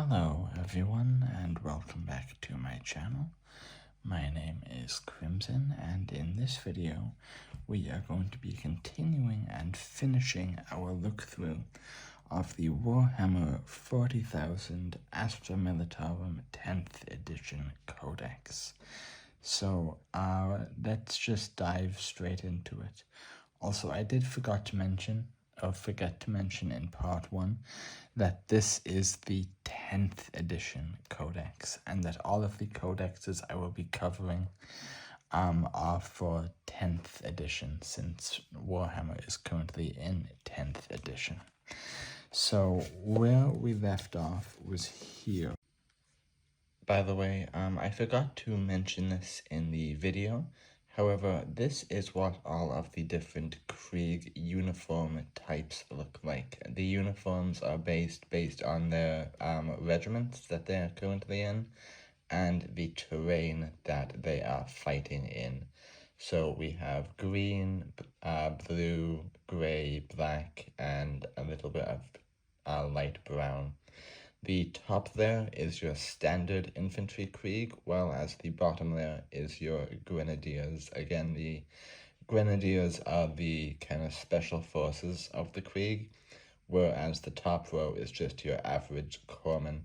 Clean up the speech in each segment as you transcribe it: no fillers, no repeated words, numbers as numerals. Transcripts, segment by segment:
Hello everyone and welcome back to my channel. My name is Crimson and in this video we are going to be continuing and finishing our look through of the Warhammer 40,000 Astra Militarum 10th edition Codex. So let's just dive straight into it. Also, I did forget to mention in part 1 that this is the 10th edition Codex and that all of the codexes I will be covering are for 10th edition, since Warhammer is currently in 10th edition. So where we left off was here. By the way, I forgot to mention this in the video. However, this is what all of the different Krieg uniform types look like. The uniforms are based on their regiments that they are currently in and the terrain that they are fighting in. So we have green, blue, gray, black, and a little bit of light brown. The top there is your standard infantry Krieg, while as the bottom there is your grenadiers. Again, the grenadiers are the kind of special forces of the Krieg, whereas the top row is just your average corpsman.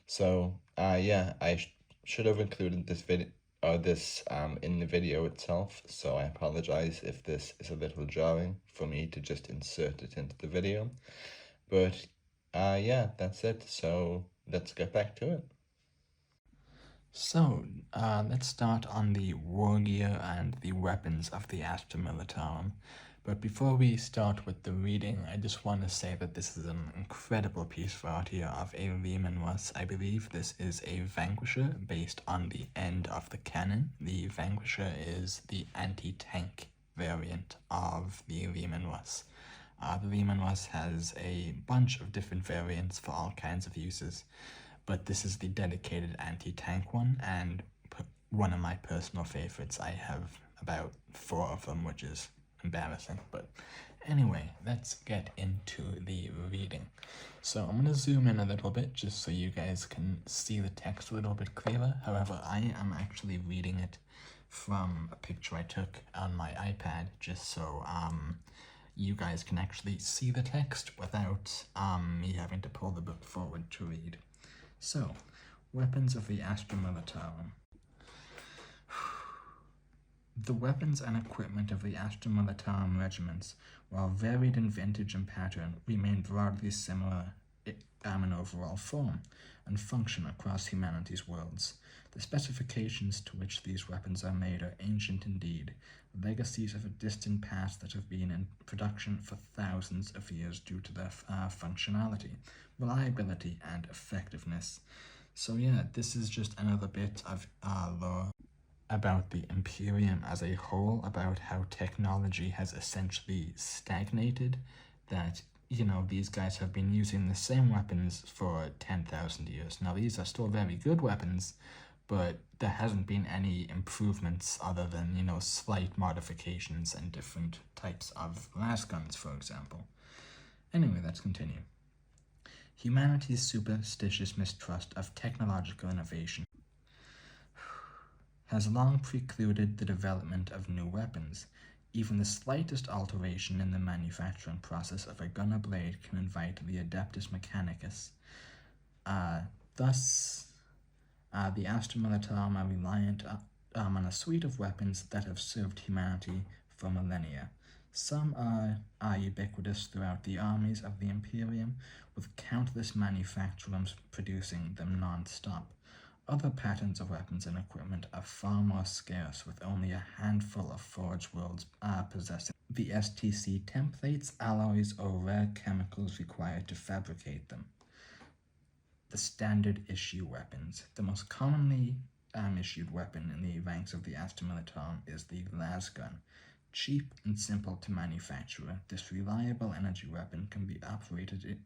So, yeah, I should have included this video in the video itself, so I apologize if this is a little jarring for me to just insert it into the video. But yeah, that's it. So let's get back to it. So let's start on the Wargear and the weapons of the Astra Militarum. But before we start with the reading, I just want to say that this is an incredible piece of art here of a Leman Russ. I believe this is a Vanquisher based on the end of the cannon. The Vanquisher is the anti-tank variant of the Leman Russ. The Leman Russ has a bunch of different variants for all kinds of uses, but this is the dedicated anti-tank one, and one of my personal favorites. I have about 4 of them, which is embarrassing, but anyway, let's get into the reading. So I'm going to zoom in a little bit just so you guys can see the text a little bit clearer. However, I am actually reading it from a picture I took on my iPad, just so you guys can actually see the text without me having to pull the book forward to read. So, weapons of the Astra Militarum. The weapons and equipment of the Astra Militarum regiments, while varied in vintage and pattern, remain broadly similar in overall form and function across humanity's worlds. The specifications to which these weapons are made are ancient indeed, legacies of a distant past that have been in production for thousands of years due to their functionality, reliability, and effectiveness. So yeah, this is just another bit of lore about the Imperium as a whole, about how technology has essentially stagnated, that, you know, these guys have been using the same weapons for 10,000 years. Now, these are still very good weapons, but there hasn't been any improvements other than, you know, slight modifications and different types of lasguns, for example. Anyway, let's continue. Humanity's superstitious mistrust of technological innovation has long precluded the development of new weapons. Even the slightest alteration in the manufacturing process of a gunner blade can invite the Adeptus Mechanicus. Thus, the Astra Militarum are reliant on a suite of weapons that have served humanity for millennia. Some are ubiquitous throughout the armies of the Imperium, with countless manufacturers producing them non-stop. Other patterns of weapons and equipment are far more scarce, with only a handful of forge worlds possessing the STC templates, alloys, or rare chemicals required to fabricate them. The standard issue weapons. The most commonly issued weapon in the ranks of the Astra Militarum is the lasgun. Cheap and simple to manufacture, this reliable energy weapon can be operated in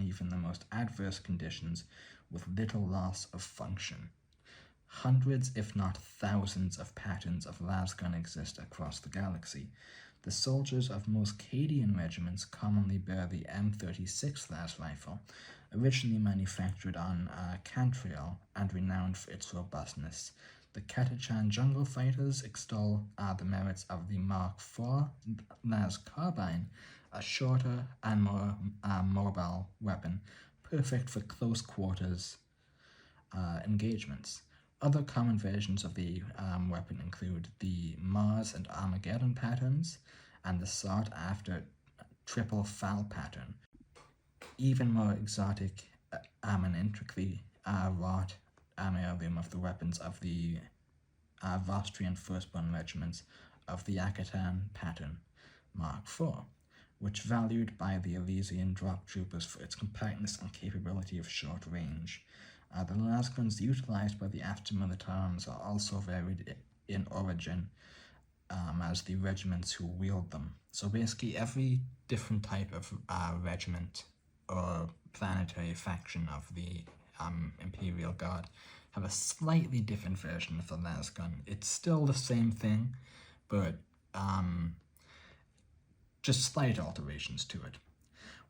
even the most adverse conditions with little loss of function. Hundreds, if not thousands, of patterns of lasgun exist across the galaxy. The soldiers of most Cadian regiments commonly bear the M36 las rifle, originally manufactured on Cantriel and renowned for its robustness. The Catachan jungle fighters extol the merits of the Mark IV las carbine, a shorter and more mobile weapon, perfect for close quarters engagements. Other common versions of the weapon include the Mars and Armageddon patterns and the sought-after triple foul pattern. Even more exotic and intricately wrought heirloom of the weapons of the Vostrian firstborn regiments of the Akatan pattern Mark IV, which valued by the Elysian drop troopers for its compactness and capability of short range. The lasguns utilized by the Astra Militarums are also varied in origin as the regiments who wield them. So basically every different type of regiment or planetary faction of the Imperial Guard have a slightly different version of the lasgun. It's still the same thing, but just slight alterations to it.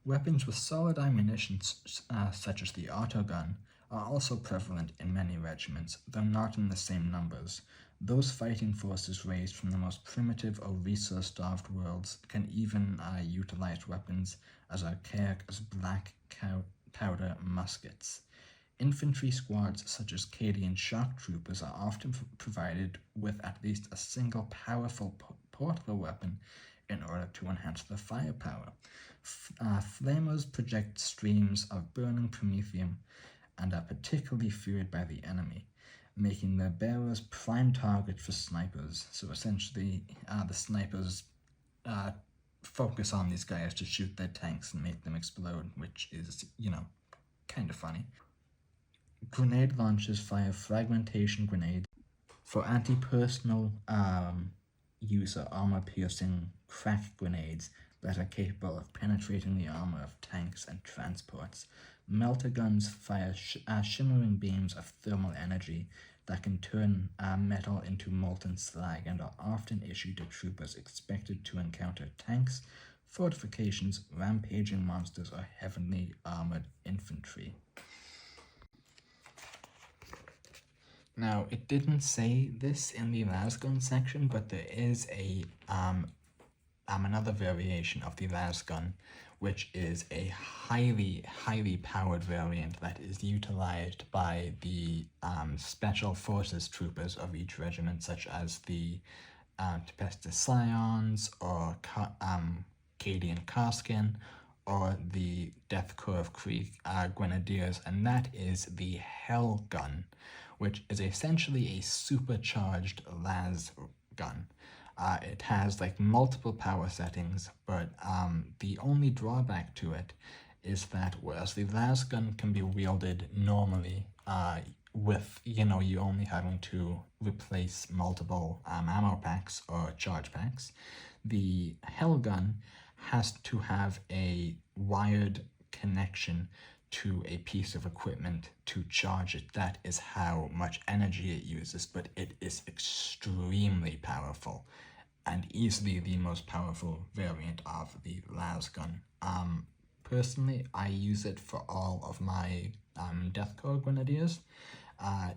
Weapons with solid ammunition, such as the autogun, are also prevalent in many regiments, though not in the same numbers. Those fighting forces raised from the most primitive or resource-starved worlds can even utilize weapons as archaic as black powder muskets. Infantry squads such as Cadian shock troopers are often provided with at least a single powerful portable weapon in order to enhance their firepower. Flamers project streams of burning promethium and are particularly feared by the enemy, making their bearers prime targets for snipers. So essentially, the snipers focus on these guys to shoot their tanks and make them explode, which is, kind of funny. Grenade launchers fire fragmentation grenades for anti-personal use or armor-piercing crack grenades that are capable of penetrating the armor of tanks and transports. Melter guns fire shimmering beams of thermal energy that can turn metal into molten slag and are often issued to troopers expected to encounter tanks, fortifications, rampaging monsters, or heavily armored infantry. Now, it didn't say this in the lasgun section, but there is a another variation of the lasgun, which is a highly powered variant that is utilized by the special forces troopers of each regiment, such as the Tempestus Scions or Cadian Carskin or the Death Curve Creek Grenadiers, and that is the Hell Gun, which is essentially a supercharged las gun. It has like multiple power settings, but the only drawback to it is that whereas the lasgun can be wielded normally with, you only having to replace multiple ammo packs or charge packs, the Hell Gun has to have a wired connection to a piece of equipment to charge it. That is how much energy it uses, but it is extremely powerful and easily the most powerful variant of the lasgun. Personally, I use it for all of my Death Corps Grenadiers,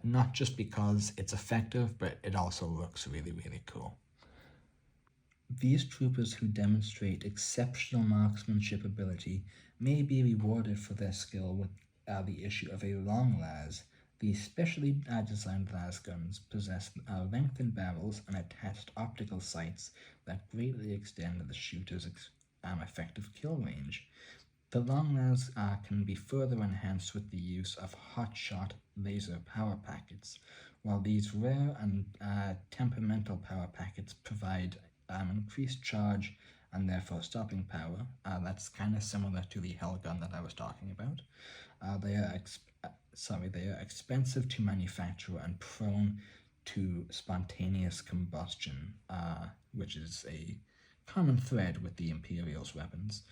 not just because it's effective, but it also looks really cool. These troopers who demonstrate exceptional marksmanship ability may be rewarded for their skill with the issue of a long las. These specially designed lasguns possess lengthened barrels and attached optical sights that greatly extend the shooter's effective kill range. The long las can be further enhanced with the use of hot-shot laser power packets, while these rare and temperamental power packets provide increased charge and therefore stopping power. That's kind of similar to the Hell Gun that I was talking about. They are expensive to manufacture and prone to spontaneous combustion, which is a common thread with the Imperial's weapons.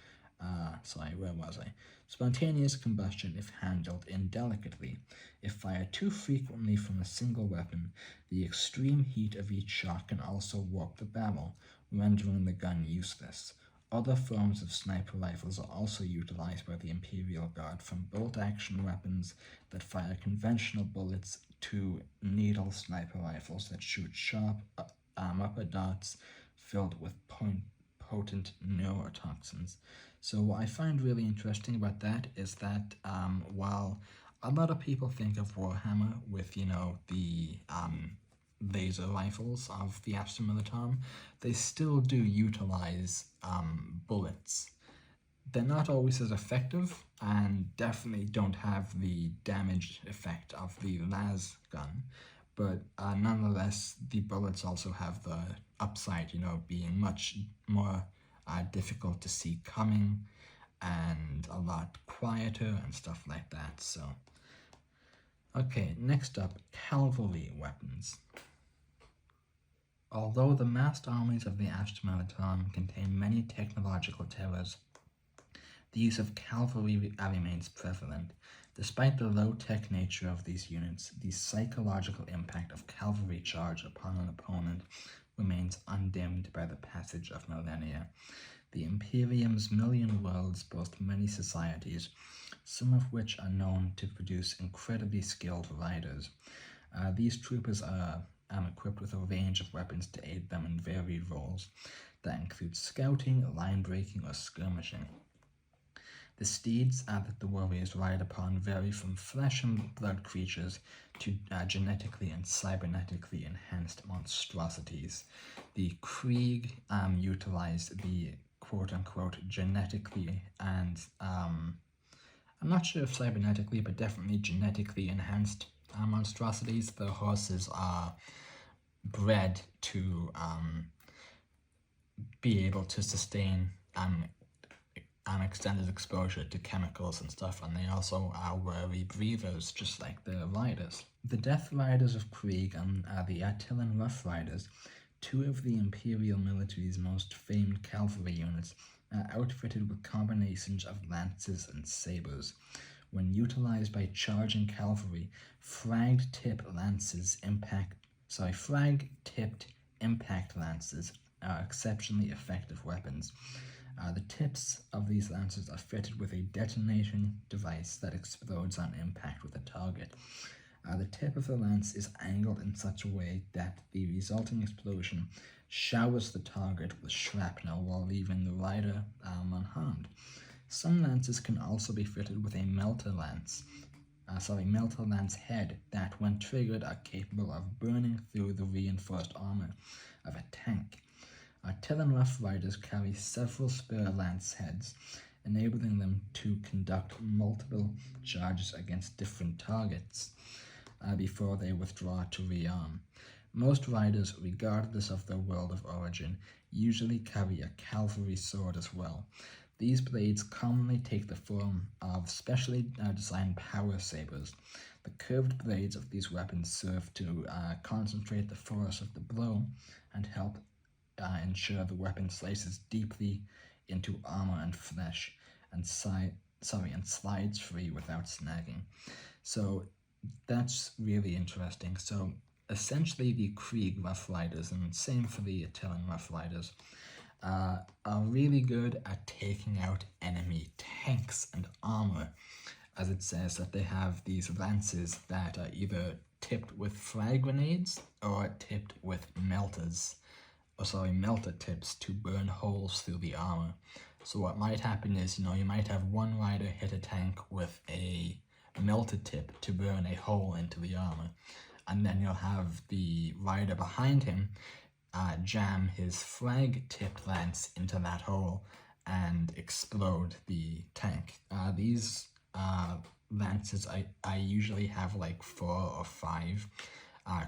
Where was I? Spontaneous combustion if handled indelicately. If fired too frequently from a single weapon, the extreme heat of each shot can also warp the barrel, rendering the gun useless. Other forms of sniper rifles are also utilized by the Imperial Guard, from bolt-action weapons that fire conventional bullets to needle sniper rifles that shoot sharp upper darts filled with potent neurotoxins. So what I find really interesting about that is that while a lot of people think of Warhammer with, the laser rifles of the Astra Militarum, they still do utilize bullets. They're not always as effective and definitely don't have the damage effect of the las gun, but nonetheless, the bullets also have the upside, being much more difficult to see coming and a lot quieter and stuff like that. So, okay, next up, cavalry weapons. Although the massed armies of the Astra Militarum contain many technological terrors, the use of cavalry remains prevalent. Despite the low-tech nature of these units, the psychological impact of cavalry charge upon an opponent remains undimmed by the passage of millennia. The Imperium's million worlds boast many societies, some of which are known to produce incredibly skilled riders. These troopers are equipped with a range of weapons to aid them in varied roles. That includes scouting, line breaking, or skirmishing. The steeds that the warriors ride upon vary from flesh and blood creatures to genetically and cybernetically enhanced monstrosities. The Krieg utilized the quote-unquote genetically and, I'm not sure if cybernetically, but definitely genetically enhanced monstrosities. The horses are bred to be able to sustain extended exposure to chemicals and stuff, and they also are wary breathers, just like the riders. The Death Riders of Krieg and the Attilan Rough Riders, two of the Imperial military's most famed cavalry units, are outfitted with combinations of lances and sabers. When utilized by charging cavalry, frag-tipped impact lances are exceptionally effective weapons. The tips of these lances are fitted with a detonation device that explodes on impact with a target. The tip of the lance is angled in such a way that the resulting explosion showers the target with shrapnel while leaving the rider unharmed. Some lances can also be fitted with a melter lance head that, when triggered, are capable of burning through the reinforced armor of a tank. Attilan Rough Riders carry several spare lance heads, enabling them to conduct multiple charges against different targets before they withdraw to rearm. Most riders, regardless of their world of origin, usually carry a cavalry sword as well. These blades commonly take the form of specially designed power sabers. The curved blades of these weapons serve to concentrate the force of the blow and help ensure the weapon slices deeply into armor and flesh and slides free without snagging. So that's really interesting. So essentially the Krieg Rough Riders, and same for the Attilan Rough Riders, are really good at taking out enemy tanks and armor, as it says that they have these lances that are either tipped with frag grenades or tipped with melter tips to burn holes through the armor. So what might happen is, you might have one rider hit a tank with a melter tip to burn a hole into the armor, and then you'll have the rider behind him jam his frag-tipped lance into that hole and explode the tank. These lances, I usually have like 4 or 5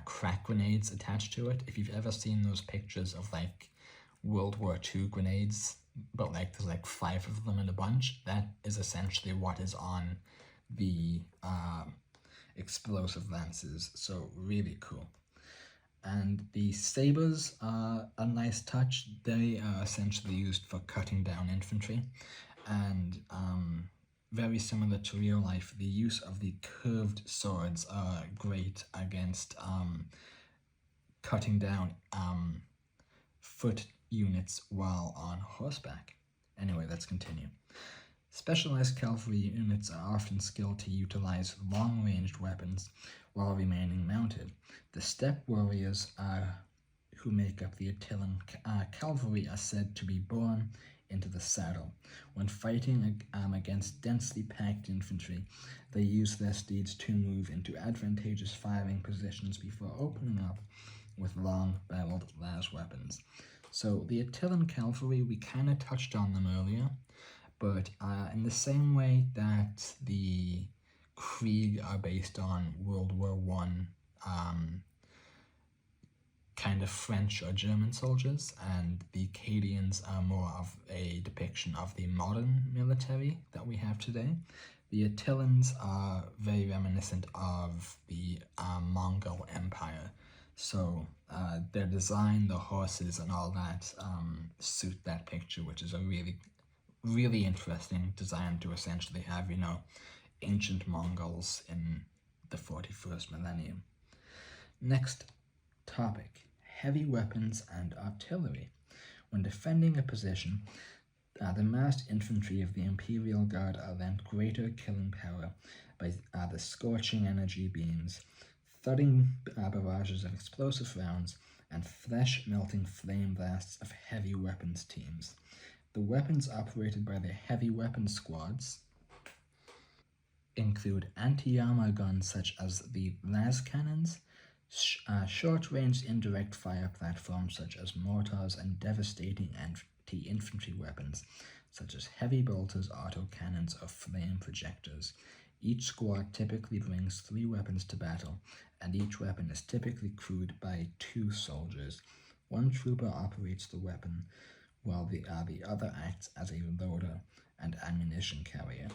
crack grenades attached to it. If you've ever seen those pictures of like World War II grenades, but like there's like 5 of them in a bunch, that is essentially what is on the explosive lances. So really cool. And the sabers are a nice touch. They are essentially used for cutting down infantry, and very similar to real life, the use of the curved swords are great against cutting down foot units while on horseback. Anyway, let's continue. Specialized cavalry units are often skilled to utilize long-ranged weapons while remaining mounted. The steppe warriors who make up the Attilan cavalry are said to be born into the saddle. When fighting against densely packed infantry, they use their steeds to move into advantageous firing positions before opening up with long-barreled las weapons. So the Attilan cavalry, we kind of touched on them earlier, but in the same way that the Krieg are based on World War I kind of French or German soldiers, and the Cadians are more of a depiction of the modern military that we have today. The Attilans are very reminiscent of the Mongol Empire, so their design, the horses and all that suit that picture, which is a really interesting design to essentially have, ancient Mongols in the 41st millennium. Next topic, heavy weapons and artillery. When defending a position, the massed infantry of the Imperial Guard are lent greater killing power by the scorching energy beams, thudding barrages of explosive rounds, and flesh-melting flame blasts of heavy weapons teams. The weapons operated by the heavy weapons squads include anti-armor guns such as the las cannons, short-range indirect fire platforms such as mortars, and devastating anti-infantry weapons such as heavy bolters, autocannons, or flame projectors. Each squad typically brings 3 weapons to battle, and each weapon is typically crewed by 2 soldiers. One trooper operates the weapon, while the other acts as a loader and ammunition carrier.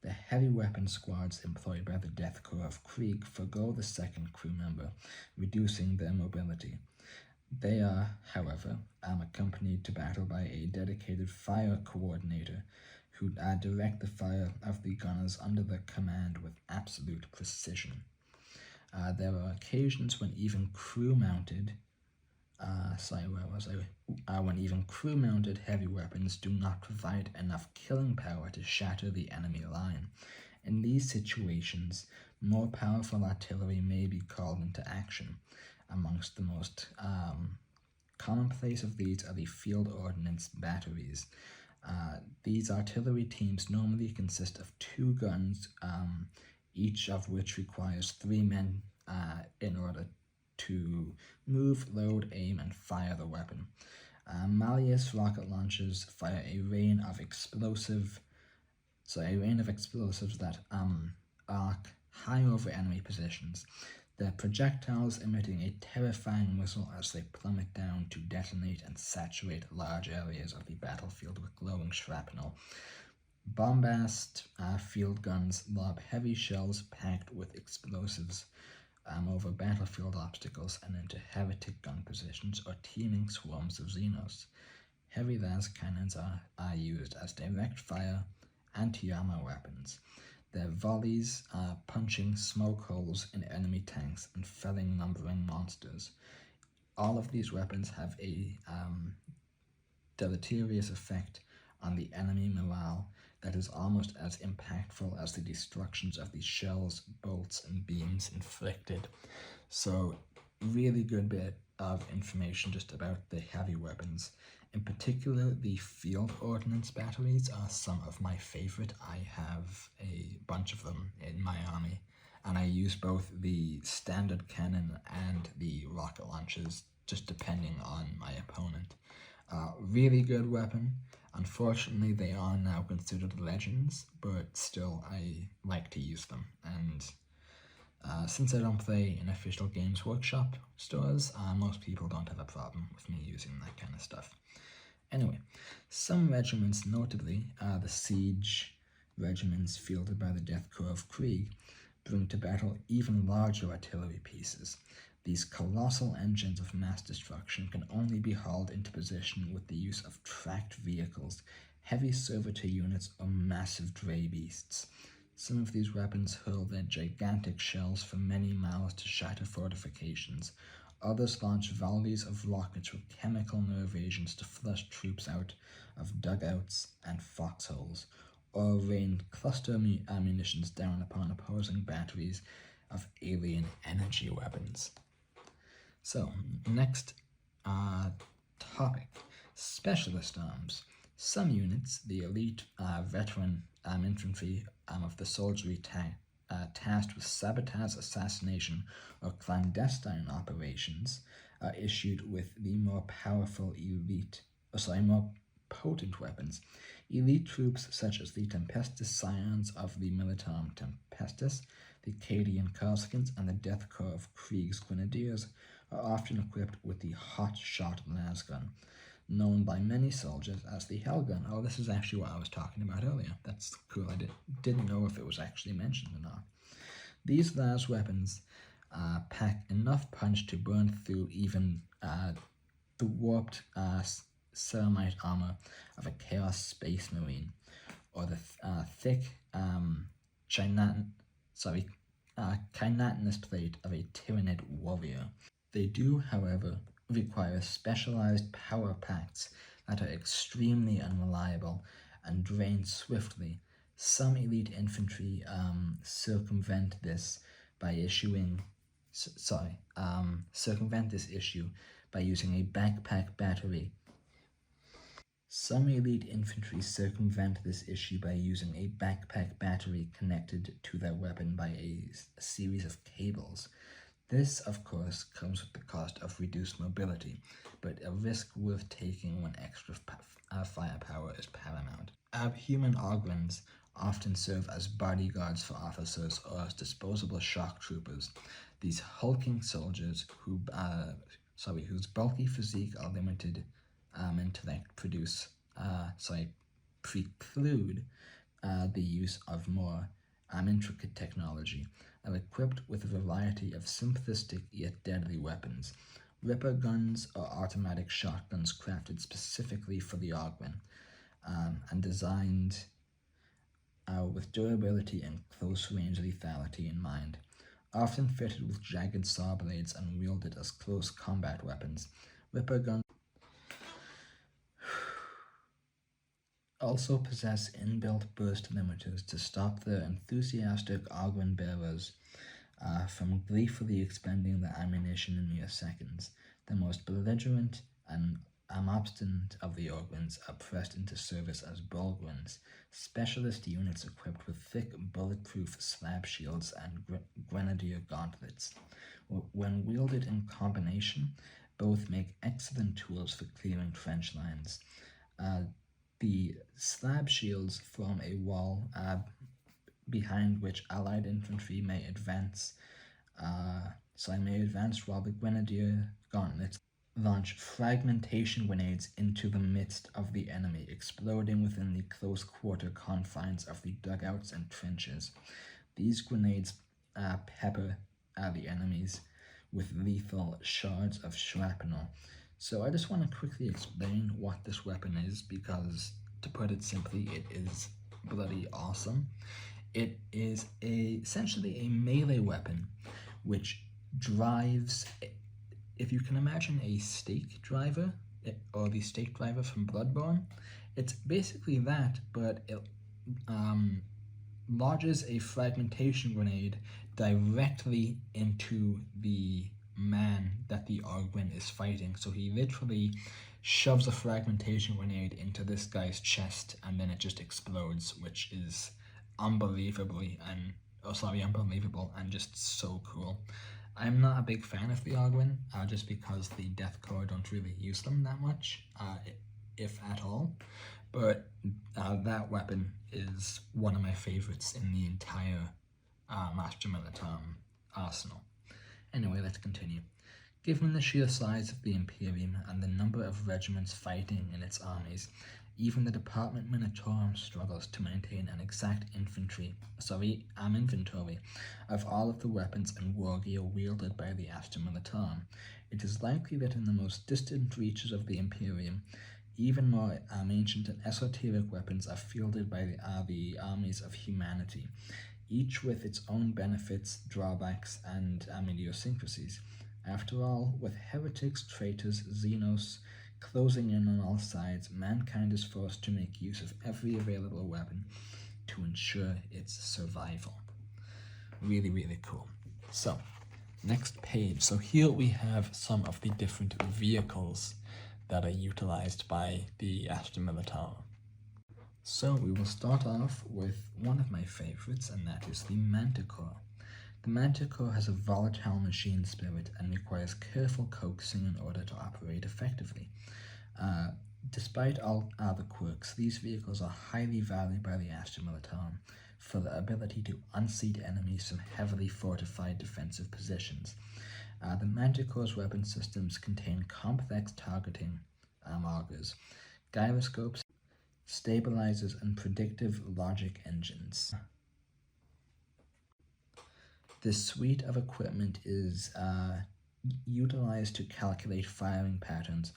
The heavy weapon squads employed by the Death Corps of Krieg forgo the second crew member, reducing their mobility. They are, however, accompanied to battle by a dedicated fire coordinator who direct the fire of the gunners under their command with absolute precision. There are occasions when even crew-mounted when even crew-mounted heavy weapons do not provide enough killing power to shatter the enemy line. In these situations, more powerful artillery may be called into action. Amongst the most commonplace of these are the field ordnance batteries. These artillery teams normally consist of 2 guns, each of which requires 3 men in order to move, load, aim, and fire the weapon. Malleus rocket launchers fire a rain of explosives that arc high over enemy positions, their projectiles emitting a terrifying whistle as they plummet down to detonate and saturate large areas of the battlefield with glowing shrapnel. Bombast field guns lob heavy shells packed with explosives over battlefield obstacles and into heretic gun positions or teeming swarms of Xenos. Heavy las cannons are used as direct fire anti-armor weapons. Their volleys are punching smoke holes in enemy tanks and felling lumbering monsters. All of these weapons have a deleterious effect on the enemy morale that is almost as impactful as the destructions of the shells, bolts, and beams inflicted. So, really good bit of information just about the heavy weapons. In particular, the field ordnance batteries are some of my favorite. I have a bunch of them in my army, and I use both the standard cannon and the rocket launchers, just depending on my opponent. Really good weapon. Unfortunately, they are now considered legends, but still, I like to use them. And since I don't play in official Games Workshop stores, most people don't have a problem with me using that kind of stuff. Anyway, some regiments, notably the siege regiments fielded by the Death Corps of Krieg, bring to battle even larger artillery pieces. These colossal engines of mass destruction can only be hauled into position with the use of tracked vehicles, heavy servitor units, or massive dray beasts. Some of these weapons hurl their gigantic shells for many miles to shatter fortifications, Others launch volleys of rockets with chemical nerve agents to flush troops out of dugouts and foxholes, or rain cluster munitions down upon opposing batteries of alien energy weapons. So, next topic, specialist arms. Some units, the elite veteran infantry of the soldiery tasked with sabotage, assassination, or clandestine operations, are issued with the more powerful more potent weapons. Elite troops such as the Tempestus Scions of the Militarum Tempestus, the Cadian Corsikans, and the Death Corps of Krieg's Grenadiers are often equipped with the hot shot lasgun, known by many soldiers as the Hellgun. Oh, this is actually what I was talking about earlier. That's cool. I didn't know if it was actually mentioned or not. These las weapons pack enough punch to burn through even the warped ceramite armor of a Chaos Space Marine, or the thick chitinous plate of a Tyranid warrior. They do, however, require specialized power packs that are extremely unreliable and drain swiftly. Some elite infantry circumvent this issue by using a backpack battery. Some elite infantry circumvent this issue by using a backpack battery connected to their weapon by a series of cables. This, of course, comes with the cost of reduced mobility, but a risk worth taking when extra firepower is paramount. Abhuman Ogrins often serve as bodyguards for officers or as disposable shock troopers. These hulking soldiers whose bulky physique or limited intellect preclude the use of more intricate technology, are equipped with a variety of simplistic yet deadly weapons. Ripper guns are automatic shotguns crafted specifically for the Ogren and designed with durability and close-range lethality in mind. Often fitted with jagged saw blades and wielded as close combat weapons, Ripper guns also possess inbuilt burst limiters to stop their enthusiastic Ogren bearers from gleefully expending their ammunition in mere seconds. The most belligerent and obstinate of the Ogrins are pressed into service as Bulgrins, specialist units equipped with thick, bulletproof slab shields and grenadier gauntlets. When wielded in combination, both make excellent tools for clearing trench lines. The slab shields form a wall behind which allied infantry may advance while the grenadier gauntlets launch fragmentation grenades into the midst of the enemy, exploding within the close quarter confines of the dugouts and trenches. These grenades pepper the enemies with lethal shards of shrapnel. So I just want to quickly explain what this weapon is, because, to put it simply, it is bloody awesome. It is essentially a melee weapon which drives, if you can imagine a stake driver, or the stake driver from Bloodborne, it's basically that, but it lodges a fragmentation grenade directly into the man that the Ogren is fighting. So he literally shoves a fragmentation grenade into this guy's chest, and then it just explodes, which is unbelievable and just so cool. I'm not a big fan of the Ogren, just because the Death Corps don't really use them that much, if at all. But that weapon is one of my favorites in the entire Astra Militarum arsenal. Anyway, let's continue. Given the sheer size of the Imperium and the number of regiments fighting in its armies, even the Department Militarum struggles to maintain an exact inventory of all of the weapons and wargear wielded by the Astra Militarum. It is likely that in the most distant reaches of the Imperium, even more ancient and esoteric weapons are fielded by the armies of humanity, each with its own benefits, drawbacks, and idiosyncrasies. After all, with heretics, traitors, xenos closing in on all sides, mankind is forced to make use of every available weapon to ensure its survival. Really, really cool. So, next page. So here we have some of the different vehicles that are utilized by the Astra Militarum. So we will start off with one of my favorites, and that is the Manticore. The Manticore has a volatile machine spirit and requires careful coaxing in order to operate effectively. Despite all other quirks, these vehicles are highly valued by the Astra Militarum for their ability to unseat enemies from heavily fortified defensive positions. The Manticore's weapon systems contain complex targeting augers, gyroscopes, stabilizers, and predictive logic engines. This suite of equipment is utilized to calculate firing patterns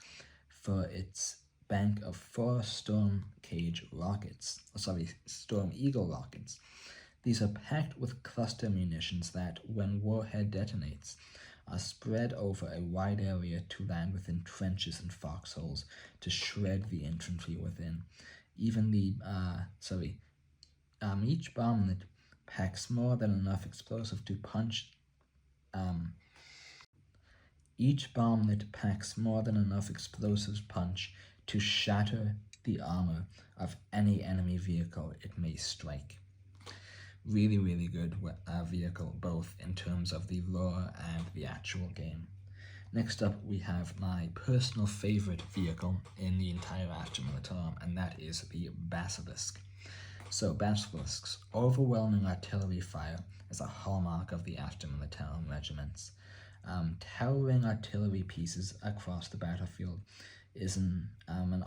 for its bank of 4 Storm Eagle rockets. These are packed with cluster munitions that, when warhead detonates, are spread over a wide area to land within trenches and foxholes to shred the infantry within. Even each bomblet packs more than enough explosive to punch. Each bomblet packs more than enough explosives punch to shatter the armor of any enemy vehicle it may strike. Really, really good vehicle, both in terms of the lore and the actual game. Next up, we have my personal favorite vehicle in the entire Astra Militarum, and that is the Basilisk. So, Basilisks, overwhelming artillery fire, is a hallmark of the Astra Militarum regiments. Towering artillery pieces across the battlefield is an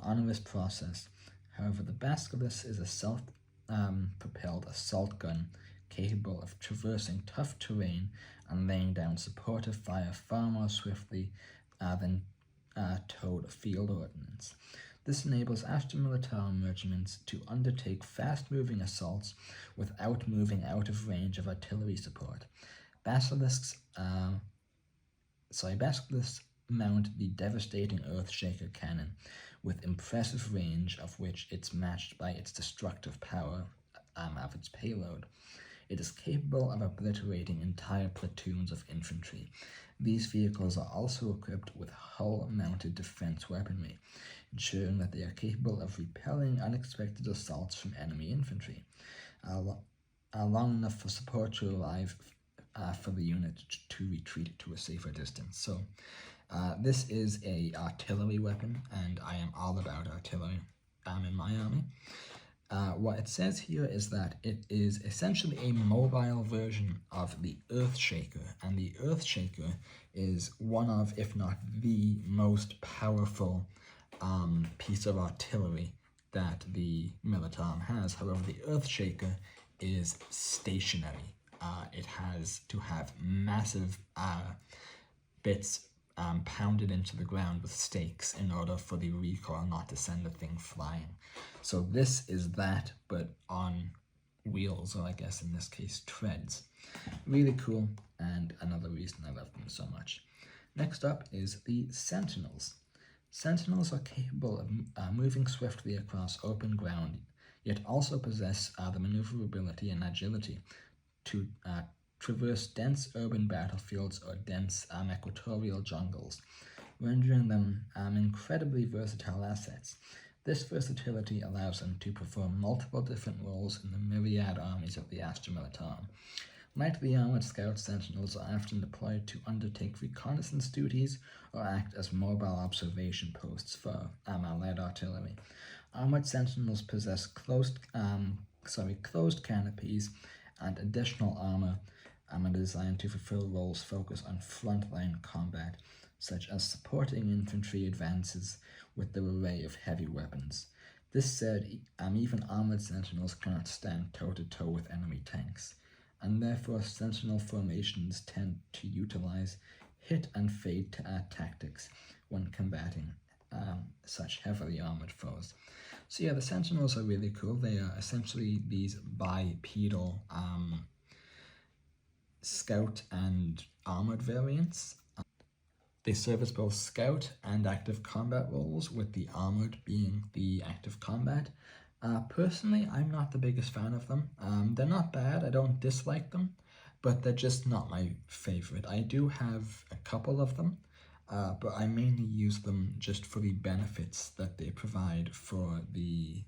onerous process. However, the Basilisk is a self-propelled assault gun capable of traversing tough terrain and laying down supportive fire far more swiftly than towed field ordnance. This enables Astra Militarum regiments to undertake fast-moving assaults without moving out of range of artillery support. Basilisks mount the devastating Earthshaker cannon with impressive range, of which it's matched by its destructive power of its payload. It is capable of obliterating entire platoons of infantry. These vehicles are also equipped with hull-mounted defense weaponry, ensuring that they are capable of repelling unexpected assaults from enemy infantry, long enough for support to arrive for the unit to retreat to a safer distance. So this is a artillery weapon, and I am all about artillery in my army. What it says here is that it is essentially a mobile version of the Earthshaker, and the Earthshaker is one of, if not the most powerful piece of artillery that the Militarum has. However, the Earthshaker is stationary. It has to have massive bits pounded into the ground with stakes in order for the recoil not to send the thing flying. So this is that, but on wheels, or I guess in this case treads. Really cool, and another reason I love them so much. Next up is the Sentinels. Sentinels are capable of moving swiftly across open ground, yet also possess the maneuverability and agility to traverse dense urban battlefields or dense equatorial jungles, rendering them incredibly versatile assets. This versatility allows them to perform multiple different roles in the myriad armies of the Astra Militarum. Lightly armored scout sentinels are often deployed to undertake reconnaissance duties or act as mobile observation posts for light artillery. Armored sentinels possess closed canopies and additional armor are designed to fulfill roles focused on frontline combat, such as supporting infantry advances with their array of heavy weapons. This said, even armored sentinels cannot stand toe-to-toe with enemy tanks, and therefore sentinel formations tend to utilize hit and fade tactics when combating such heavily armored foes. So yeah, the sentinels are really cool. They are essentially these bipedal scout and armored variants. They serve as both scout and active combat roles, with the armored being the active combat. Personally, I'm not the biggest fan of them. They're not bad, I don't dislike them, but they're just not my favorite. I do have a couple of them, but I mainly use them just for the benefits that they provide for the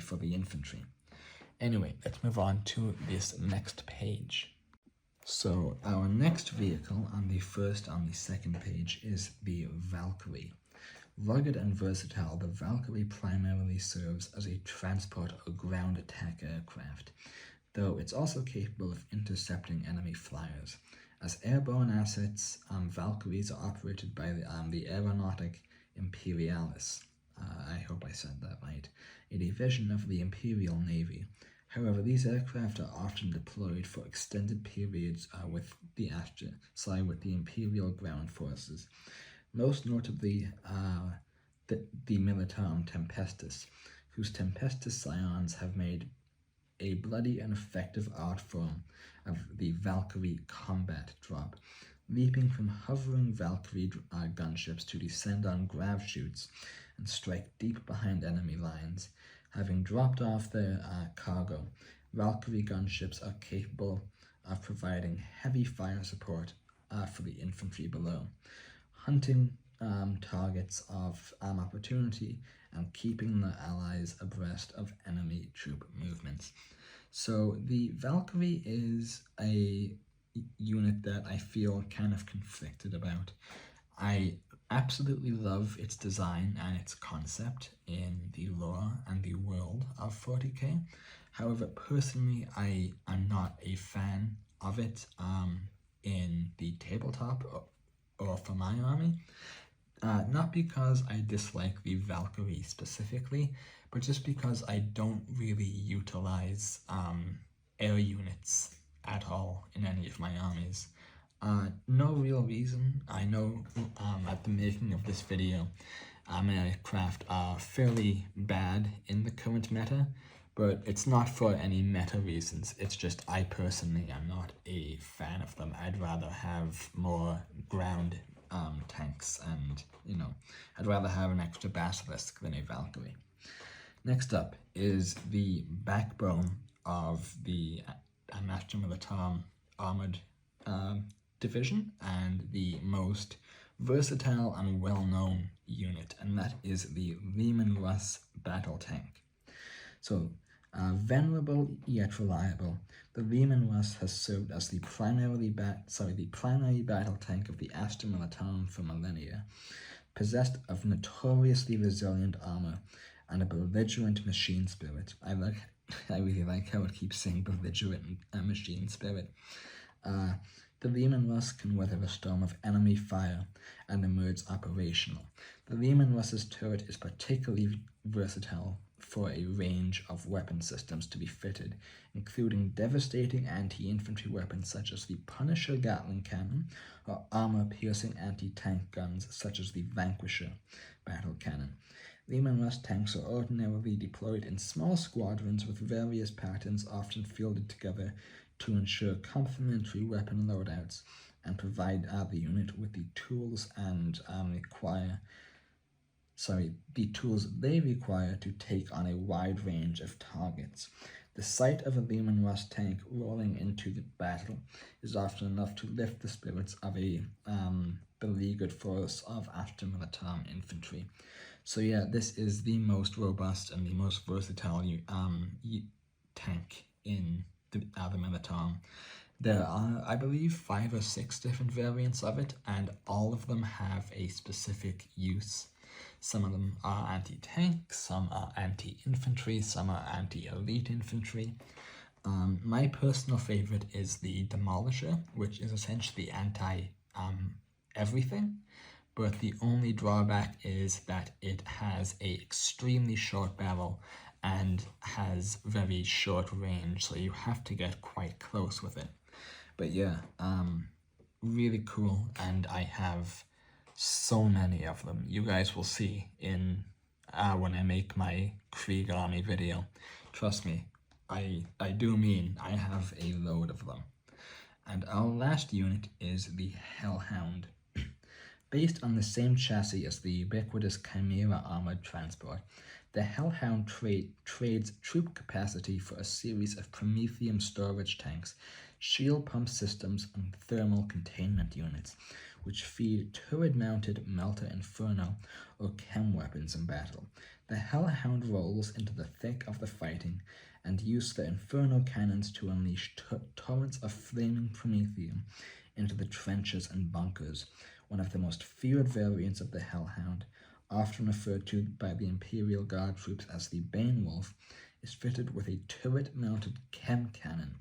for the infantry. Anyway, let's move on to this next page. So our next vehicle on the second page is the Valkyrie. Rugged and versatile, the Valkyrie primarily serves as a transport or ground attack aircraft, though it's also capable of intercepting enemy flyers. As airborne assets, Valkyries are operated by the Aeronautic Imperialis. I hope I said that right. A division of the Imperial Navy. However, these aircraft are often deployed for extended periods with the Astra, with the Imperial ground forces. Most notably, the Militarum Tempestus, whose Tempestus scions have made a bloody and effective art form of the Valkyrie combat drop, leaping from hovering Valkyrie gunships to descend on grav chutes and strike deep behind enemy lines. Having dropped off their cargo, Valkyrie gunships are capable of providing heavy fire support for the infantry below, hunting targets of opportunity and keeping the allies abreast of enemy troop movements. So the Valkyrie is a unit that I feel kind of conflicted about. I absolutely love its design and its concept in the lore and the world of 40k. However, personally, I am not a fan of it in the tabletop or for my army. Not because I dislike the Valkyrie specifically, but just because I don't really utilize air units at all in any of my armies. No real reason. I know at the making of this video, aircraft are fairly bad in the current meta, but it's not for any meta reasons. It's just I personally am not a fan of them. I'd rather have more ground tanks, and I'd rather have an extra basilisk than a Valkyrie. Next up is the backbone of the Astra Militarum armored division and the most versatile and well-known unit, and that is the Leman Russ battle tank. So, venerable yet reliable, the Leman Russ has served as the primary battle tank of the Astra Militarum for millennia, possessed of notoriously resilient armor and a belligerent machine spirit. I really like how it keeps saying belligerent machine spirit. The Leman Russ can weather a storm of enemy fire and emerge operational. The Leman Russ's turret is particularly versatile for a range of weapon systems to be fitted, including devastating anti-infantry weapons such as the Punisher Gatling cannon, or armor-piercing anti-tank guns such as the Vanquisher battle cannon. Leman Russ tanks are ordinarily deployed in small squadrons with various patterns often fielded together to ensure complementary weapon loadouts and provide the unit with the tools the tools they require to take on a wide range of targets. The sight of a Leman Russ tank rolling into the battle is often enough to lift the spirits of a beleaguered force of Astra Militarum infantry. So yeah, this is the most robust and the most versatile tank in the Militarum. There are, I believe, 5 or 6 different variants of it, and all of them have a specific use. Some of them are anti-tank, some are anti-infantry, some are anti-elite infantry. My personal favorite is the Demolisher, which is essentially anti-everything, but the only drawback is that it has a extremely short barrel and has very short range, so you have to get quite close with it. But yeah, really cool, and I have so many of them. You guys will see in when I make my Krieg army video. Trust me, I do mean I have a load of them. And our last unit is the Hellhound. Based on the same chassis as the ubiquitous Chimera armored transport, the Hellhound trades troop capacity for a series of Prometheum storage tanks, shield pump systems, and thermal containment units, which feed turret-mounted Melta Inferno or chem weapons in battle. The Hellhound rolls into the thick of the fighting and uses the Inferno cannons to unleash torrents of flaming Prometheum into the trenches and bunkers. One of the most feared variants of the Hellhound, often referred to by the Imperial Guard troops as the Banewolf, is fitted with a turret-mounted chem cannon.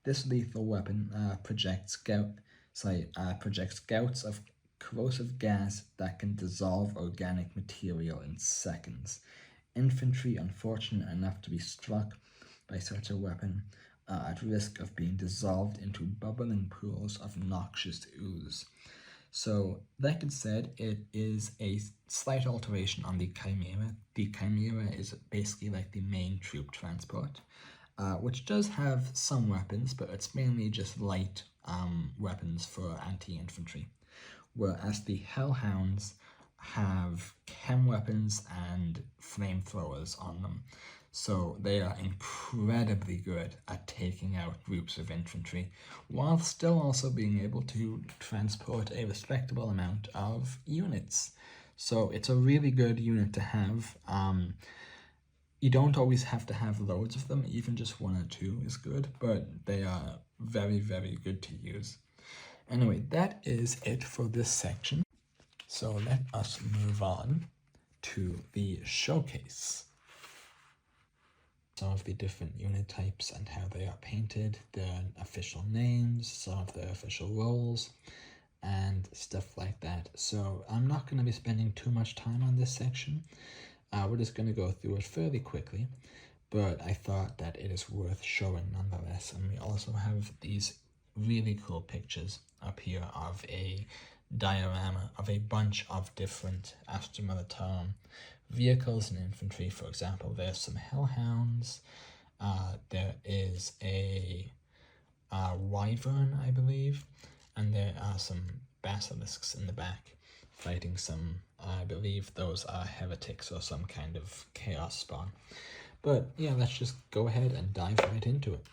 This lethal weapon projects gouts of corrosive gas that can dissolve organic material in seconds. Infantry unfortunate enough to be struck by such a weapon are at risk of being dissolved into bubbling pools of noxious ooze. So, like it said, it is a slight alteration on the Chimera. The Chimera is basically like the main troop transport, which does have some weapons, but it's mainly just light weapons for anti-infantry. Whereas the Hellhounds have chem weapons and flamethrowers on them. So they are incredibly good at taking out groups of infantry, while still also being able to transport a respectable amount of units. So it's a really good unit to have. You don't always have to have loads of them, even just one or two is good, but they are very, very good to use. Anyway, that is it for this section. So let us move on to the showcase. Some of the different unit types and how they are painted, their official names, some of their official roles, and stuff like that. So I'm not going to be spending too much time on this section. We're just going to go through it fairly quickly, but I thought that it is worth showing nonetheless. And we also have these really cool pictures up here of a diorama of a bunch of different Astra Militarum vehicles and infantry. For example, there's some Hellhounds, there is a Wyvern, I believe, and there are some basilisks in the back fighting some, I believe those are heretics or some kind of chaos spawn. But yeah, let's just go ahead and dive right into it.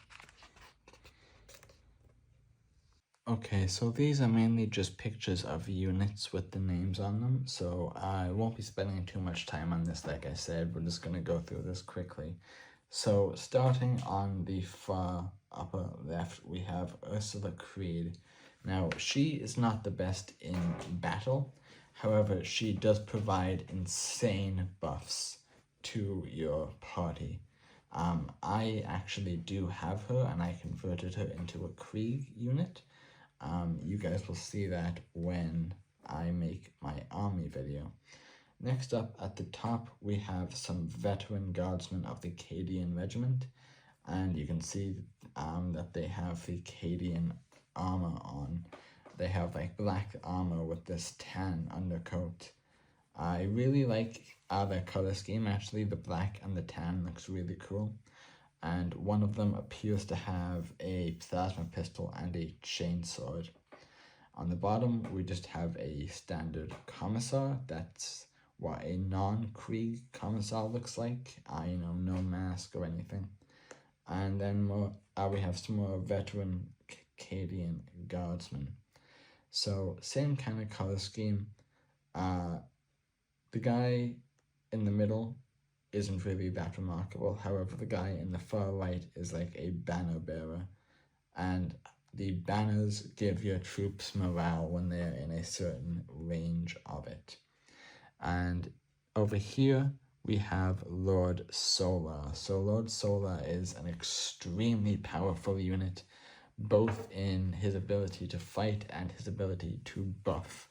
Okay, so these are mainly just pictures of units with the names on them, so I won't be spending too much time on this, like I said. We're just going to go through this quickly. So starting on the far upper left, we have Ursula Creed. Now, she is not the best in battle, however, she does provide insane buffs to your party. I actually do have her, and I converted her into a Krieg unit. You guys will see that when I make my army video. Next up at the top, we have some veteran guardsmen of the Cadian regiment, and you can see that they have the Cadian armor on. They have like black armor with this tan undercoat. I really like their color scheme. Actually, the black and the tan looks really cool. And one of them appears to have a plasma pistol and a chainsword. On the bottom, we just have a standard commissar. That's what a non-Krieg commissar looks like. No mask or anything. And then we have some more veteran Cadian guardsmen. So same kind of color scheme. The guy in the middle isn't really that remarkable. However, the guy in the far right is like a banner bearer, and the banners give your troops morale when they're in a certain range of it. And over here we have Lord Solar. So Lord Solar is an extremely powerful unit, both in his ability to fight and his ability to buff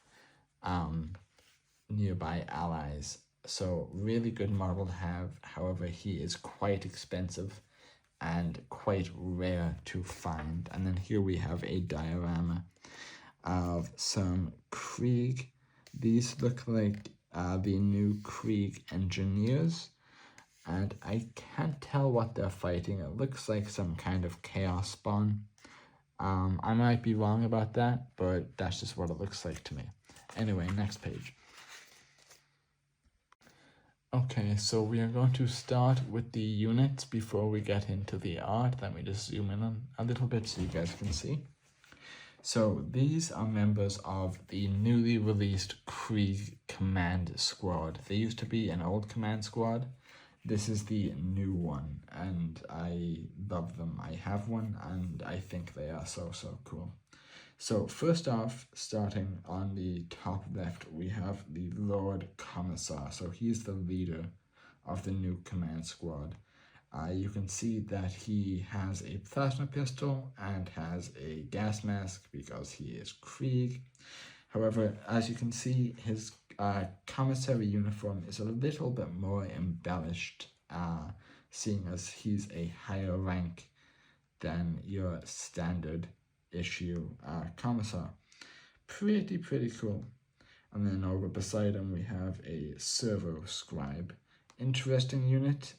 nearby allies. So really good model to have. However, he is quite expensive and quite rare to find. And then here we have a diorama of some Krieg. These look like the new Krieg engineers, and I can't tell what they're fighting. It looks like some kind of chaos spawn. I might be wrong about that, but that's just what it looks like to me. Anyway, next page. Okay, so we are going to start with the units before we get into the art. Let me just zoom in on a little bit so you guys can see. So these are members of the newly released Krieg Command Squad. There used to be an old command squad. This is the new one, and I love them. I have one, and I think they are so cool. So first off, starting on the top left, we have the Lord Commissar. So he's the leader of the new command squad. You can see that he has a plasma pistol and has a gas mask because he is Krieg. However, as you can see, his commissary uniform is a little bit more embellished, seeing as he's a higher rank than your standard issue commissar. Pretty cool. And then over beside him we have a servo scribe. Interesting unit.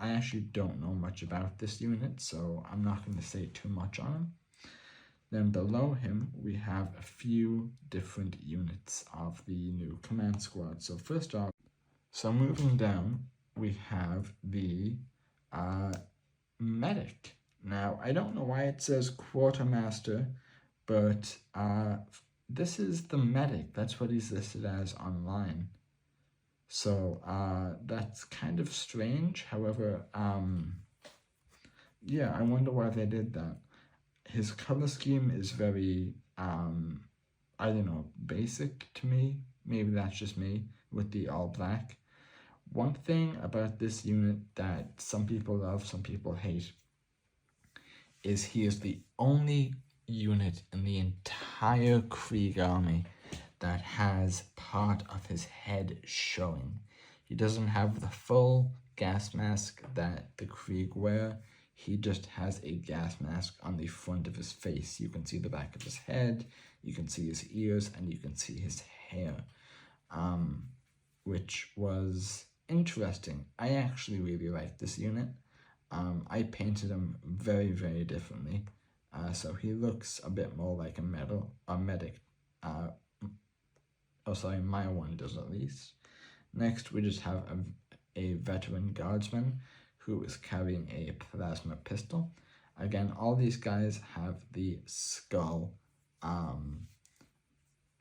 I actually don't know much about this unit, so I'm not going to say too much on him. Then below him we have a few different units of the new command squad. So first off, so moving down, we have the medic. Now, I don't know why it says quartermaster, but this is the medic. That's what he's listed as online. So that's kind of strange. However, yeah, I wonder why they did that. His color scheme is very, I don't know, basic to me. Maybe that's just me with the all black. One thing about this unit that some people love, some people hate, is he is the only unit in the entire Krieg army that has part of his head showing. He doesn't have the full gas mask that the Krieg wear. He just has a gas mask on the front of his face. You can see the back of his head, you can see his ears, and you can see his hair, which was interesting. I actually really like this unit. I painted him very differently, so he looks a bit more like a medic. Oh, sorry, my one does at least. Next, we just have a veteran guardsman who is carrying a plasma pistol. Again, all these guys have the skull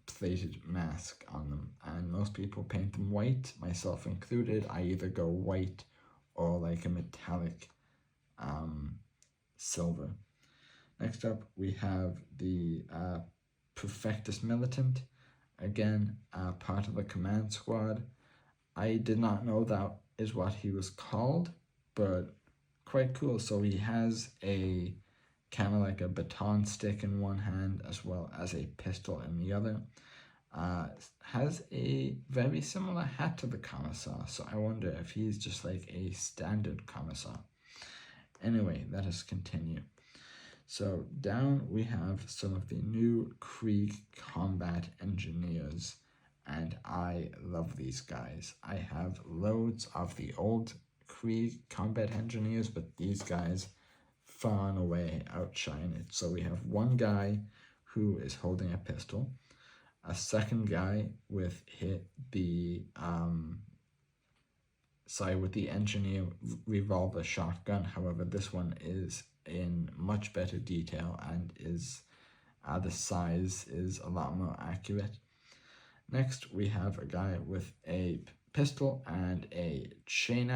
plated mask on them, and most people paint them white, myself included. I either go white or like a metallic silver. Next up, we have the Perfectus Militant. Again, part of the command squad. I did not know that is what he was called, but quite cool. So he has a kind of like a baton stick in one hand as well as a pistol in the other. Has a very similar hat to the commissar, so I wonder if he's just like a standard commissar. Anyway, let us continue. So down we have some of the new Krieg combat engineers, and I love these guys. I have loads of the old Krieg combat engineers, but these guys far and away outshine it. So we have one guy who is holding a pistol, a second guy with the engineer revolver shotgun. However, this one is in much better detail and is the size is a lot more accurate. Next, we have a guy with a pistol and a chain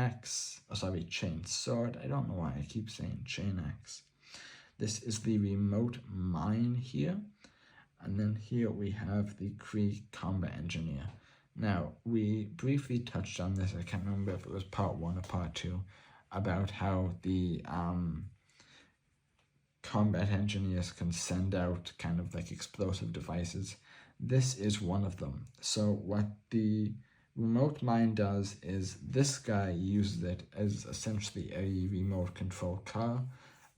sword. I don't know why I keep saying chain axe. This is the remote mine here. And then here we have the Krieg combat engineer. Now, we briefly touched on this, I can't remember if it was part 1 or part 2, about how the combat engineers can send out kind of like explosive devices. This is one of them. So what the remote mine does is this guy uses it as essentially a remote control car,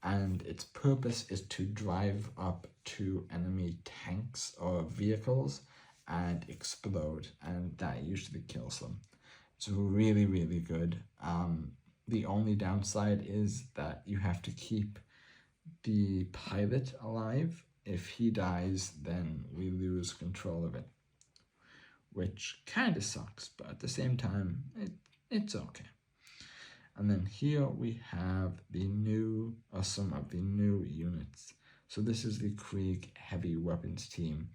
and its purpose is to drive up to enemy tanks or vehicles and explode, and that usually kills them. It's really good. The only downside is that you have to keep the pilot alive. If he dies, then we lose control of it, which kind of sucks, but at the same time, it's okay. And then here we have the new, or some of the new units. So this is the Krieg Heavy Weapons team.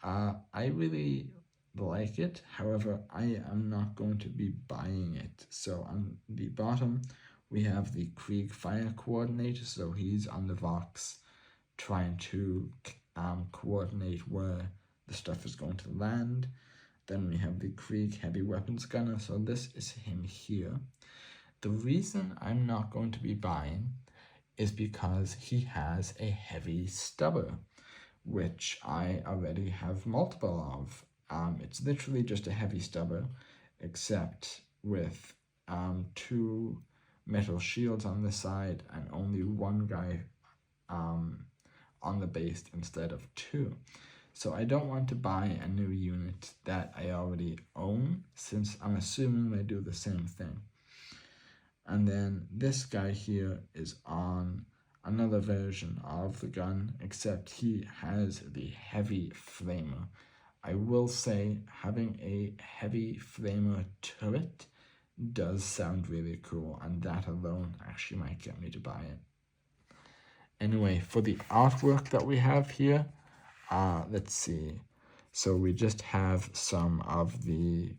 I really like it, however, I am not going to be buying it. So on the bottom, we have the Krieg Fire Coordinator, so he's on the Vox trying to coordinate where the stuff is going to land. Then we have the Krieg Heavy Weapons Gunner, so this is him here. The reason I'm not going to be buying is because he has a heavy stubber, which I already have multiple of. It's literally just a heavy stubber, except with 2 metal shields on the side and only 1 guy on the base instead of 2. So I don't want to buy a new unit that I already own, since I'm assuming they do the same thing. And then this guy here is on another version of the gun, except he has the heavy flamer. I will say having a heavy flamer turret does sound really cool, and that alone actually might get me to buy it. Anyway, for the artwork that we have here, let's see. So we just have some of the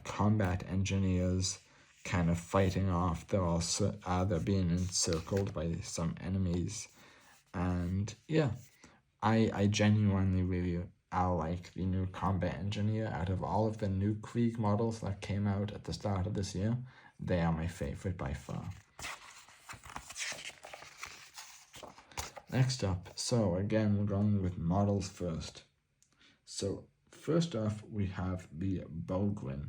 combat engineers kind of fighting off. They're also they're being encircled by some enemies, and yeah, I genuinely really like the new combat engineer. Out of all of the new Krieg models that came out at the start of this year, they are my favorite by far. Next up, so again, we're going with models first. So first off, we have the Bulgrin.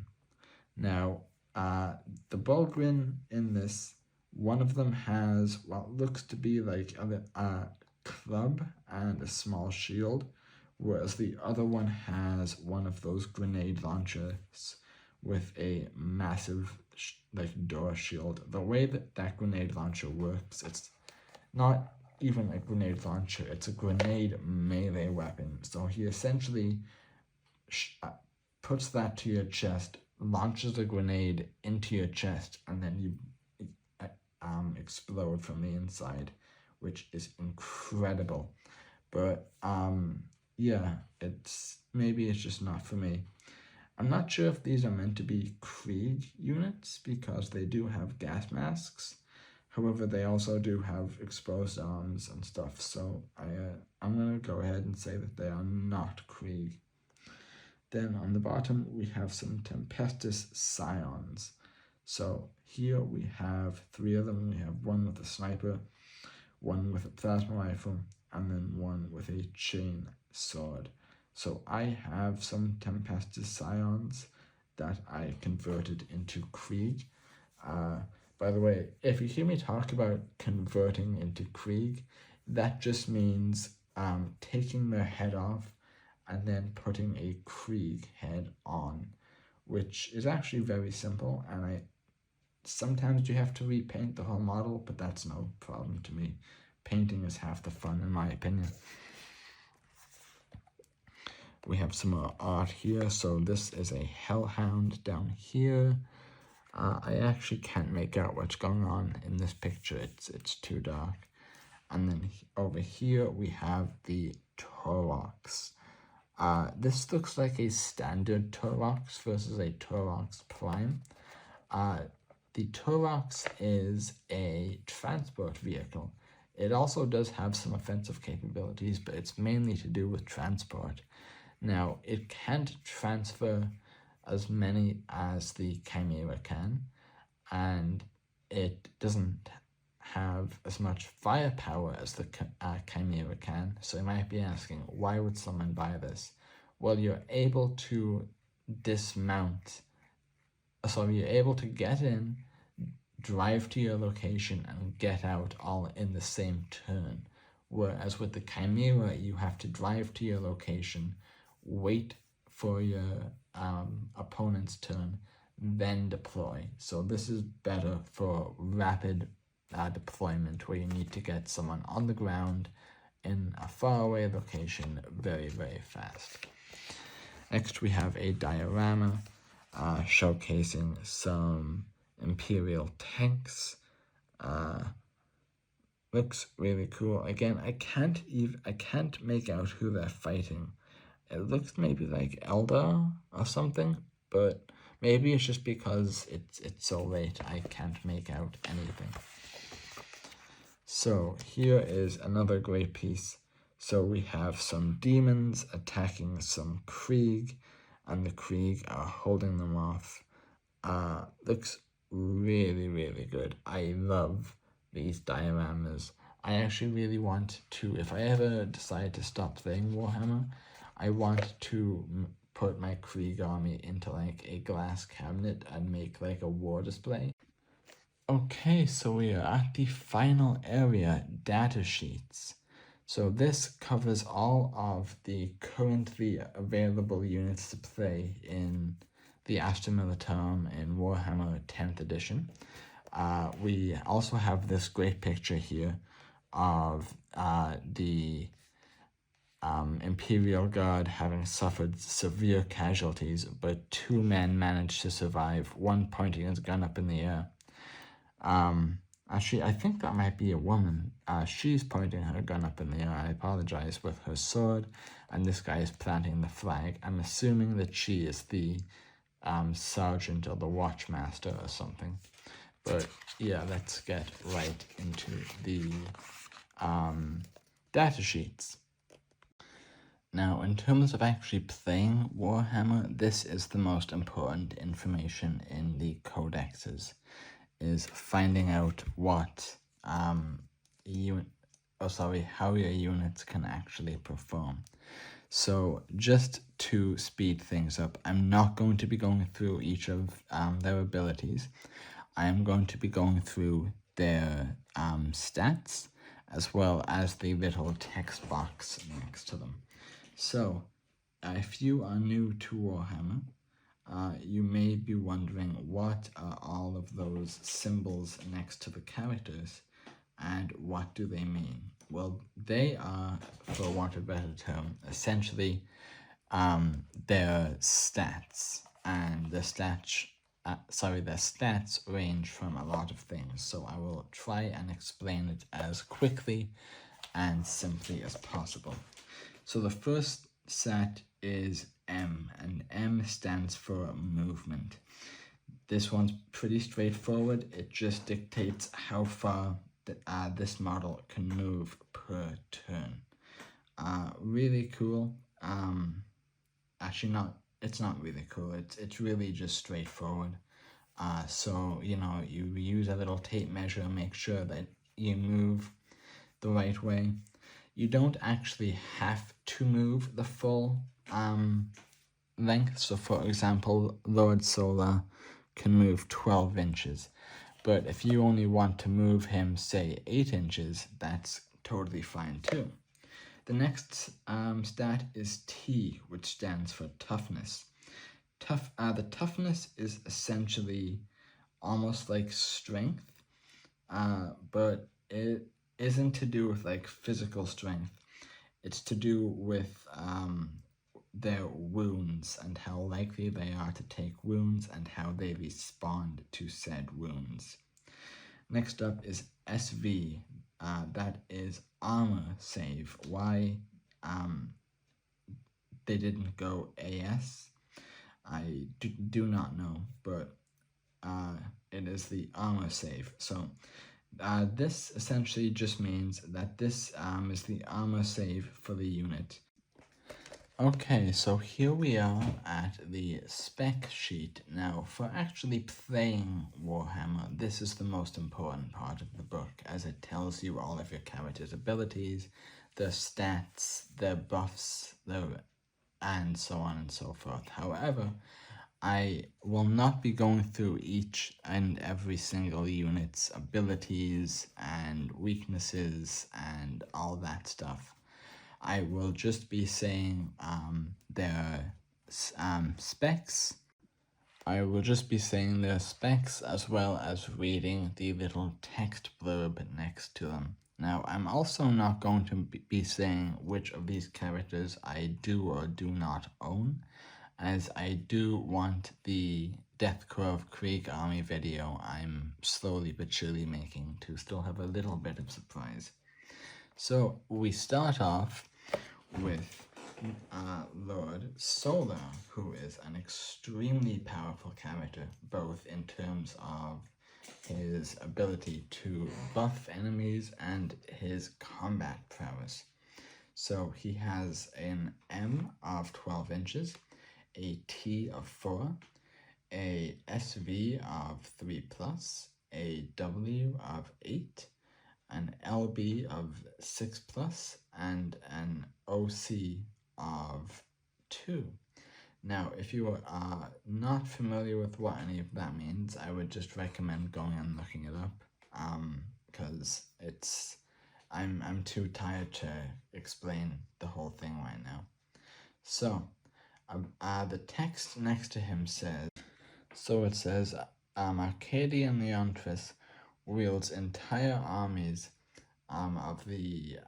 Now, the Bulgrin in this, one of them has what looks to be like a club and a small shield, whereas the other one has one of those grenade launchers with a massive door shield. The way that grenade launcher works, it's not even a grenade launcher, it's a grenade melee weapon. So he essentially puts that to your chest, launches a grenade into your chest, and then you explode from the inside, which is incredible. But yeah, maybe it's just not for me. I'm not sure if these are meant to be Krieg units, because they do have gas masks. However, they also do have exposed arms and stuff, so I'm going to go ahead and say that they are not Krieg. Then on the bottom, we have some Tempestus Scions. So here we have 3 of them. We have one with a sniper, one with a plasma rifle, and then one with a chain sword. So I have some Tempestus Scions that I converted into Krieg. By the way, if you hear me talk about converting into Krieg, that just means taking their head off and then putting a Krieg head on, which is actually very simple, and sometimes you have to repaint the whole model, but that's no problem to me. Painting is half the fun, in my opinion. We have some more art here. So this is a hellhound down here. I actually can't make out what's going on in this picture. It's too dark. And then over here we have the Taurox. This looks like a standard Taurox versus a Taurox Prime. The Taurox is a transport vehicle. It also does have some offensive capabilities, but it's mainly to do with transport. Now, it can't transfer as many as the Chimera can, and it doesn't have as much firepower as the Chimera can. So you might be asking, why would someone buy this? Well, you're able to dismount. So you're able to get in, drive to your location, and get out all in the same turn. Whereas with the Chimera, you have to drive to your location, wait for your opponent's turn, then deploy. So this is better for rapid deployment where you need to get someone on the ground in a faraway location very, very fast. Next, we have a diorama showcasing some Imperial tanks. Looks really cool. Again, I can't make out who they're fighting. It looks maybe like Eldar or something, but maybe it's just because it's so late I can't make out anything. So here is another great piece. So we have some demons attacking some Krieg, and the Krieg are holding them off. Looks really, really good. I love these dioramas. I actually really want to, if I ever decide to stop playing Warhammer, I want to put my Krieg army into like a glass cabinet and make like a war display. Okay, so we are at the final area, Datasheets. So this covers all of the currently available units to play in the Astra Militarum in Warhammer 10th edition. We also have this great picture here of the Imperial Guard having suffered severe casualties, but 2 men managed to survive, one pointing his gun up in the air. Actually, I think that might be a woman. She's pointing her gun up in the air, I apologize, with her sword, and this guy is planting the flag. I'm assuming that she is the sergeant or the watchmaster or something. But yeah, let's get right into the data sheets. Now, in terms of actually playing Warhammer, this is the most important information in the codexes, is finding out what how your units can actually perform. So just to speed things up, I'm not going to be going through each of their abilities. I am going to be going through their stats, as well as the little text box next to them. So, if you are new to Warhammer, you may be wondering, what are all of those symbols next to the characters, and what do they mean? Well, they are, for want of a better term, essentially their stats, and their stats range from a lot of things, so I will try and explain it as quickly and simply as possible. So the first stat is M, and M stands for movement. This one's pretty straightforward. It just dictates how far this model can move per turn. Really cool. Actually, it's not really cool. It's really just straightforward. So, you use a little tape measure and make sure that you move the right way. You don't actually have to move the full length. So, for example, Lord Solar can move 12 inches. But if you only want to move him, say, 8 inches, that's totally fine too. The next stat is T, which stands for toughness. The toughness is essentially almost like strength, but it isn't to do with like physical strength. It's to do with their wounds and how likely they are to take wounds and how they respond to said wounds. Next up is SV. That is armor save. Why they didn't go AS, I do not know, but it is the armor save. So this essentially just means that this is the armor save for the unit. Okay, so here we are at the spec sheet. Now, for actually playing Warhammer, this is the most important part of the book, as it tells you all of your character's abilities, their stats, their buffs, and so on and so forth. However, I will not be going through each and every single unit's abilities and weaknesses and all that stuff. I will just be saying their specs, I will just be saying their specs as well as reading the little text blurb next to them. Now, I'm also not going to be saying which of these characters I do or do not own, as I do want the Death Curve Krieg Army video I'm slowly but surely making to still have a little bit of surprise. So we start off with Lord Solar, who is an extremely powerful character, both in terms of his ability to buff enemies and his combat prowess. So he has an M of 12 inches, a T of 4, a SV of 3+, a W of 8, an LB of 6+, and an OC of 2. Now, if you are not familiar with what any of that means, I would just recommend going and looking it up, because I'm too tired to explain the whole thing right now. So, the text next to him says, it says, Arcadian Leontris wields entire armies of the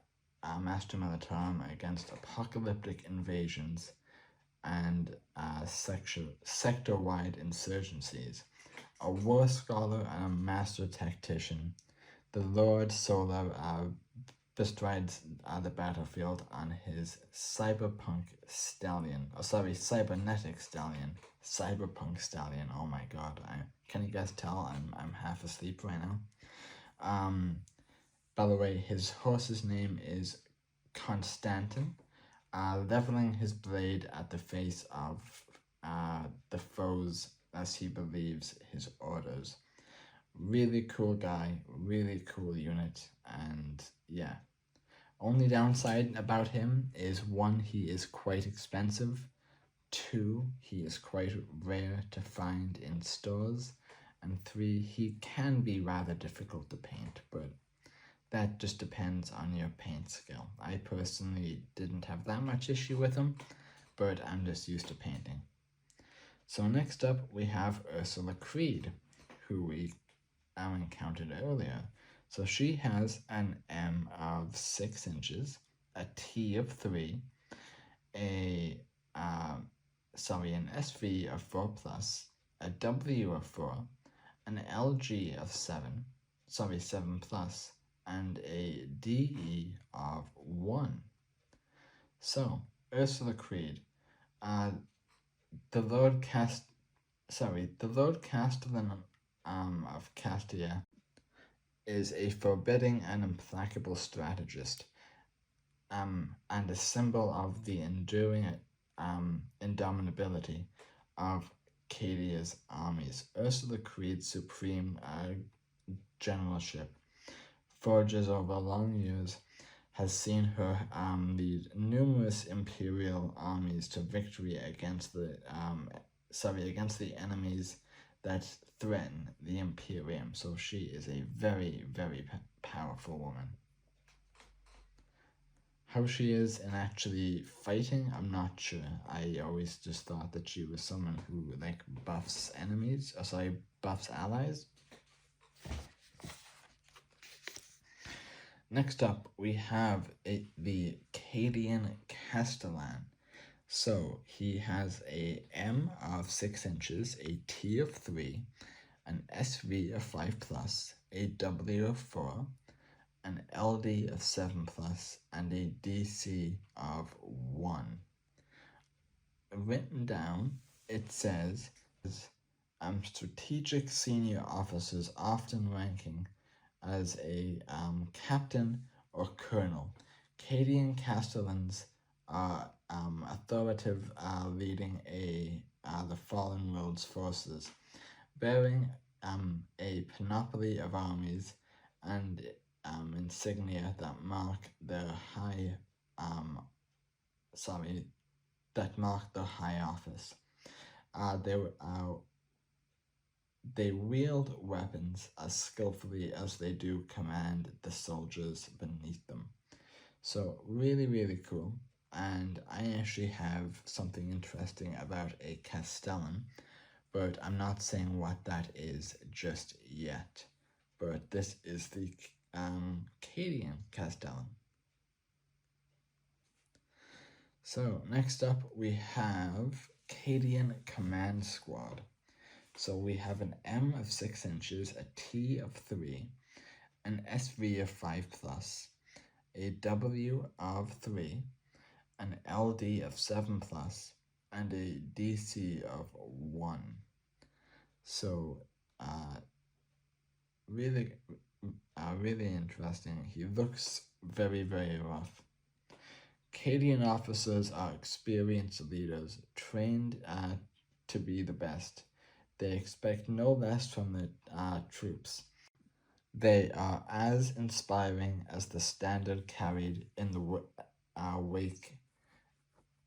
Astra Militarum against apocalyptic invasions and sector-wide insurgencies. A war scholar and a master tactician, the Lord Solar bestrides the battlefield on his cybernetic stallion. Oh my god! Can you guys tell I'm half asleep right now? By the way, his horse's name is Constantin, leveling his blade at the face of the foes as he believes his orders. Really cool guy, really cool unit, and yeah. Only downside about him is 1, he is quite expensive, 2, he is quite rare to find in stores, and 3, he can be rather difficult to paint, but that just depends on your paint skill. I personally didn't have that much issue with him, but I'm just used to painting. So next up we have Ursula Creed, who we encountered earlier. So she has an M of 6 inches, a T of 3, an SV of 4+, a W of 4, an LG of 7+, and a DE of 1. So, Ursula Creed, the Lord Castellan of Castia is a forbidding and implacable strategist, and a symbol of the enduring indomitability of Cadia's armies. Ursula Creed's supreme generalship forges over long years has seen her lead numerous imperial armies to victory against the enemies that threaten the Imperium. So she is a very, very powerful woman. How she is in actually fighting, I'm not sure. I always just thought that she was someone who buffs enemies, buffs allies. Next up, we have the Cadian Castellan. So he has a M of 6 inches, a T of 3, an SV of 5+, a W of 4, an LD of 7+, and a DC of 1. Written down, it says, strategic senior officers often ranking as a captain or colonal. Cadian Castellans are authoritative leading the Fallen World's forces, bearing a panoply of armies and insignia that mark their high office. They wield weapons as skillfully as they do command the soldiers beneath them. So really, really cool. And I actually have something interesting about a Castellan, but I'm not saying what that is just yet. But this is the Cadian Castellan. So next up we have Cadian Command Squad. So we have an M of 6 inches, a T of 3, an SV of 5+, a W of 3, an LD of 7+, and a DC of 1. So really interesting. He looks very, very rough. Cadian officers are experienced leaders, trained to be the best. They expect no less from the troops. They are as inspiring as the standard carried in the wake,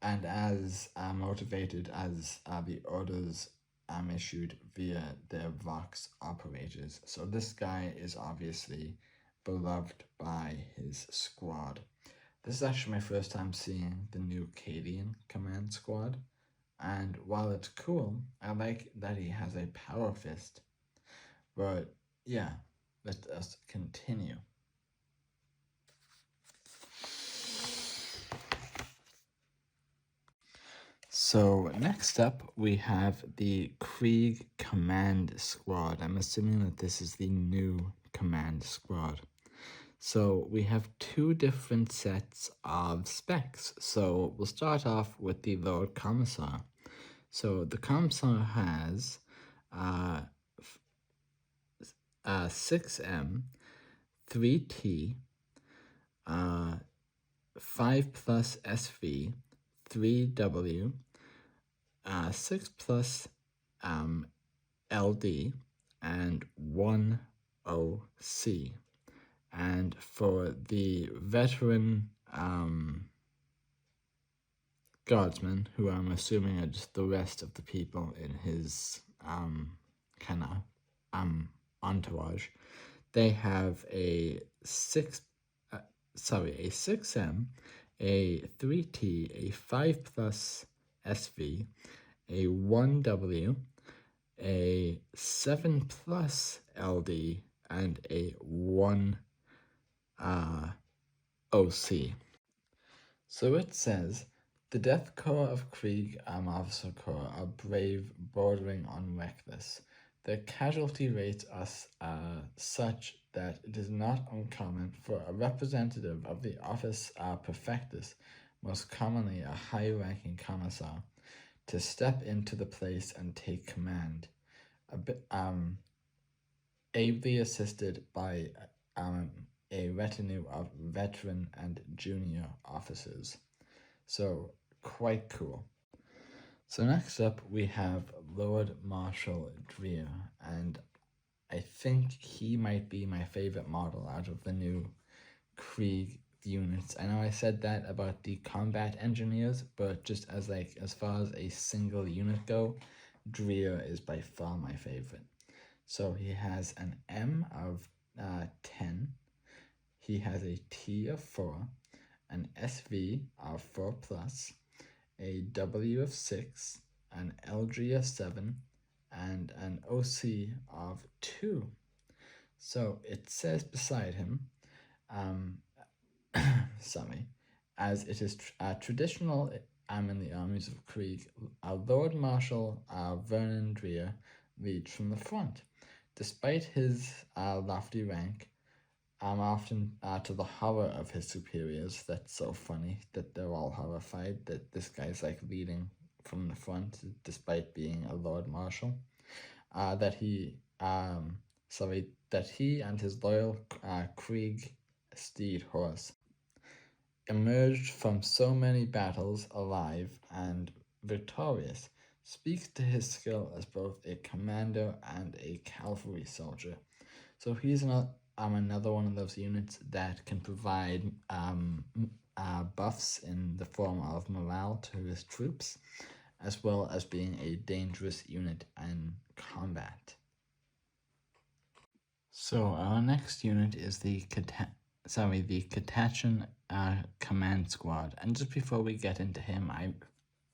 and as motivated as the orders issued via their Vox operators. So this guy is obviously beloved by his squad. This is actually my first time seeing the new Cadian Command Squad, and while it's cool, I like that he has a power fist. But yeah, let us continue. So next up we have the Krieg Command Squad. I'm assuming that this is the new Command Squad. So we have two different sets of specs. So we'll start off with the Lord Commissar. So the Commissar has 6M, 3T, 5+ SV, 3W, 6+ LD, and 1 OC. And for the veteran guardsmen, who I'm assuming are just the rest of the people in his entourage, they have a 6M, a 3T, a 5+ SV, a 1W, a 7+ LD, and a 1 OC. So it says, the Death Corps of Krieg Officer Corps are brave, bordering on reckless. Their casualty rates are such that it is not uncommon for a representative of the office perfectus, most commonly a high-ranking commissar, to step into the place and take command, ably assisted by a retinue of veteran and junior officers. So quite cool. So next up we have Lord Marshal Dreer, and I think he might be my favorite model out of the new Krieg units. I know I said that about the combat engineers, but just as far as a single unit go, Dreer is by far my favorite. So he has an M of 10, he has a T of 4, an SV of 4+, a W of 6, an LG of 7, and an OC of 2. So it says beside him, as it is traditional in the armies of Krieg, Lord Marshal Vernon Dreer leads from the front. Despite his lofty rank, often to the horror of his superiors. That's so funny that they're all horrified that this guy's leading from the front despite being a Lord Marshal. That he and his loyal Krieg steed horse emerged from so many battles alive and victorious, speaks to his skill as both a commander and a cavalry soldier. So he's another one of those units that can provide buffs in the form of morale to his troops, as well as being a dangerous unit in combat. So our next unit is the Catachan Command Squad. And just before we get into him, I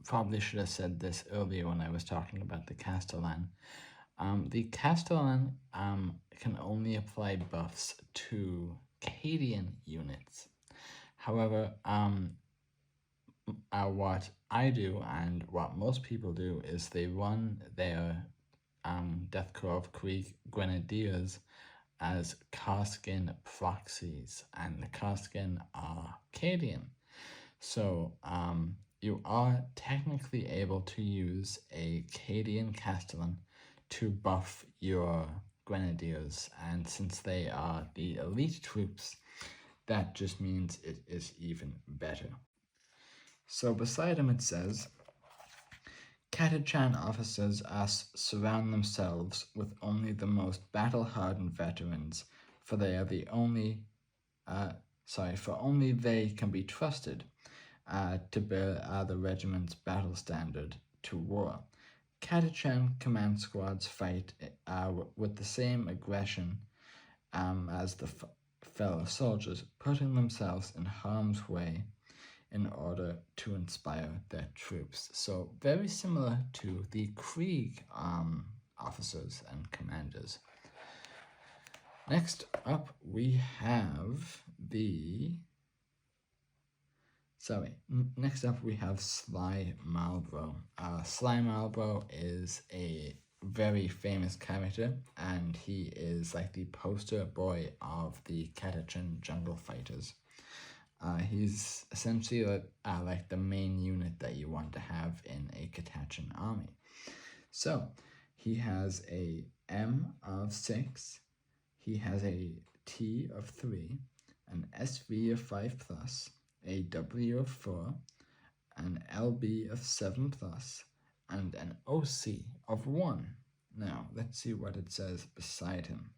probably should have said this earlier when I was talking about the Castellan. The Castellan can only apply buffs to Cadian units. However, what I do and what most people do is they run their Death Corps Krieg Grenadiers as Karskin proxies, and the Karskin are Cadian. So you are technically able to use a Cadian Castellan to buff your Grenadiers, and since they are the elite troops, that just means it is even better. So beside him it says, Catachan officers surround themselves with only the most battle-hardened veterans, for they are the only, for only they can be trusted to bear the regiment's battle standard to war. Catachan command squads fight with the same aggression as the fellow soldiers, putting themselves in harm's way in order to inspire their troops. So very similar to the Krieg officers and commanders. Next up we have Sly Marlborough. Sly Marlborough is a very famous character, and he is like the poster boy of the Catachan jungle fighters. He's essentially like the main unit that you want to have in a Catachan army. So he has a M of 6, he has a T of 3, an SV of 5+, a W of 4, an LB of 7+, and an OC of 1. Now, let's see what it says beside him.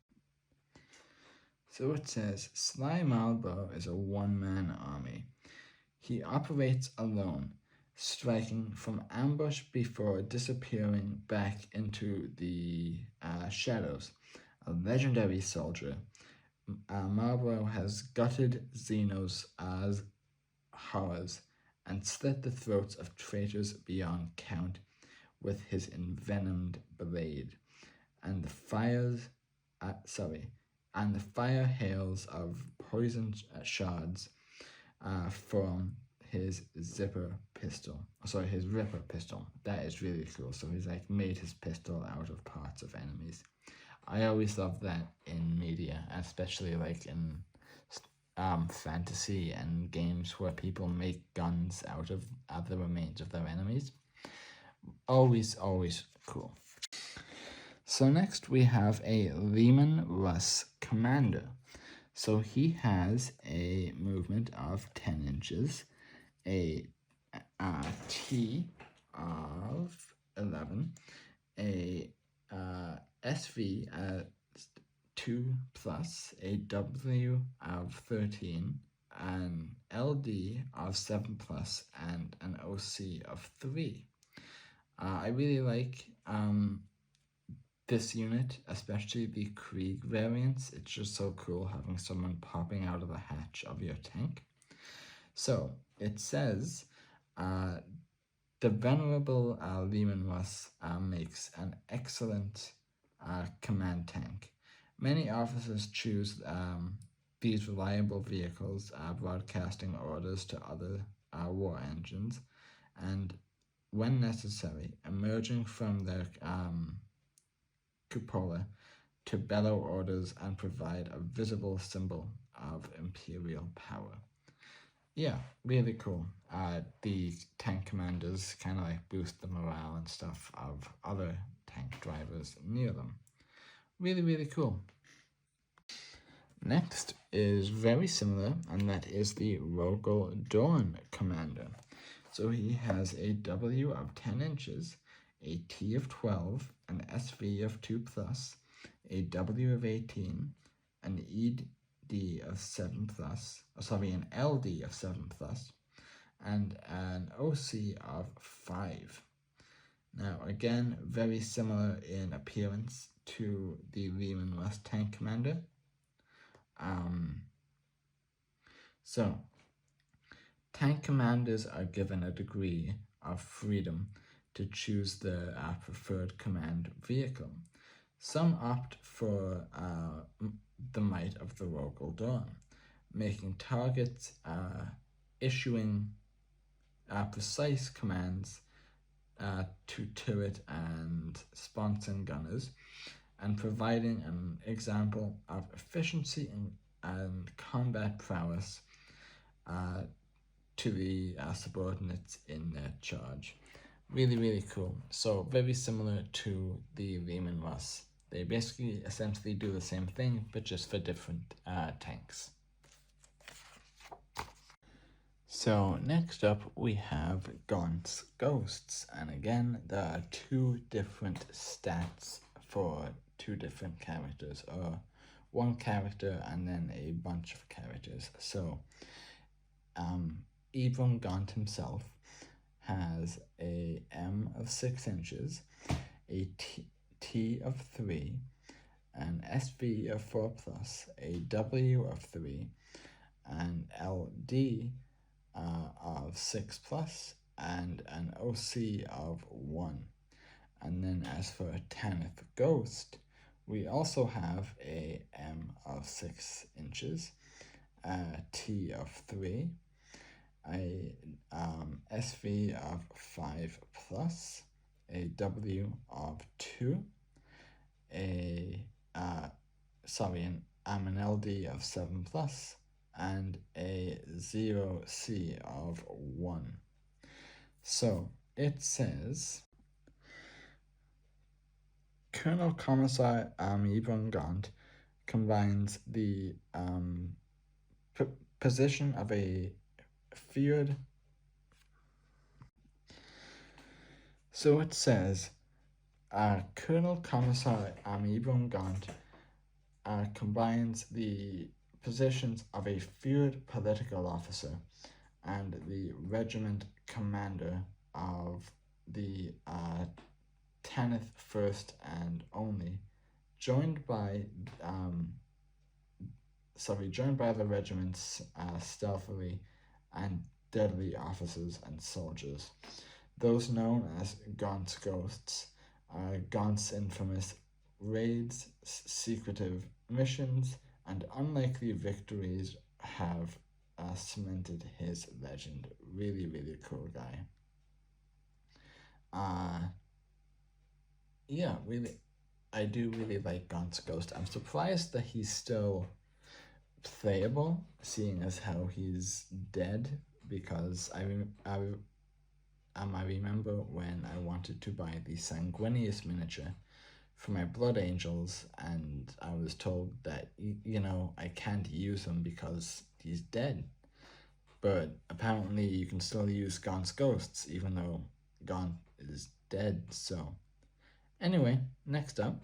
So it says, Sly Marlborough is a one-man army. He operates alone, striking from ambush before disappearing back into the shadows. A legendary soldier, Marlborough has gutted Xeno's horrors and slit the throats of traitors beyond count with his envenomed blade, and the fire hails of poison shards from his ripper pistol. That is really cool. So he's like made his pistol out of parts of enemies. I always love that in media, especially like in fantasy and games where people make guns out of the remains of their enemies. Always cool. So next we have a Leman Russ commander. So he has a movement of 10 inches, a T of 11, a SV at 2+, a W of 13, an LD of 7+, and an OC of 3. I really like this unit, especially the Krieg variants. It's just so cool having someone popping out of the hatch of your tank. So it says, the venerable Leman Russ makes an excellent command tank. Many officers choose these reliable vehicles, broadcasting orders to other war engines, and when necessary, emerging from their cupola to bellow orders and provide a visible symbol of imperial power. Yeah, really cool. The tank commanders kind of like boost the morale and stuff of other tank drivers near them. Really cool. Next is very similar, and that is the Rogel Dorn commander. So he has a W of 10 inches, a T of 12, an SV of 2+, a W of 18, an ED of 7+, an LD of 7+, and an OC of 5. Now again, very similar in appearance to the Leman Russ tank commander. So tank commanders are given a degree of freedom to choose their preferred command vehicle. Some opt for the might of the Rogel Dawn, making targets issuing precise commands to turret and sponson gunners, and providing an example of efficiency and combat prowess to the subordinates in their charge. Really, really cool. So very similar to the Leman Russ. They basically essentially do the same thing, but just for different tanks. So next up we have Gaunt's Ghosts, and again there are two different stats for two different characters, or one character and then a bunch of characters. So Ibram Gaunt himself has a M of 6 inches, a T of 3, an SV of 4+, a W of 3, an LD of 6+, and an OC of 1. And then as for a 10th Ghost, we also have a M of 6 inches, a T of 3, a SV of 5+, a W of 2, an LD of 7+, and a 0C of 1. So it says, Colonel Commissar Ibram Gaunt combines the position of a feared. So it says, Colonel Commissar Ibram Gaunt combines the positions of a feared political officer and the regiment commander of the 10th, 1st, and only, joined by the regiment's stealthily and deadly officers and soldiers. Those known as Gaunt's Ghosts are Gaunt's infamous raids, secretive missions, and unlikely victories have cemented his legend. Really, really cool guy. Yeah, really, I do really like Gaunt's Ghost. I'm surprised that he's still playable, seeing as how he's dead, because I remember when I wanted to buy the Sanguinius miniature for my Blood Angels, and I was told that, I can't use him because he's dead. But apparently you can still use Gaunt's Ghosts, even though Gaunt is dead. So anyway, next up.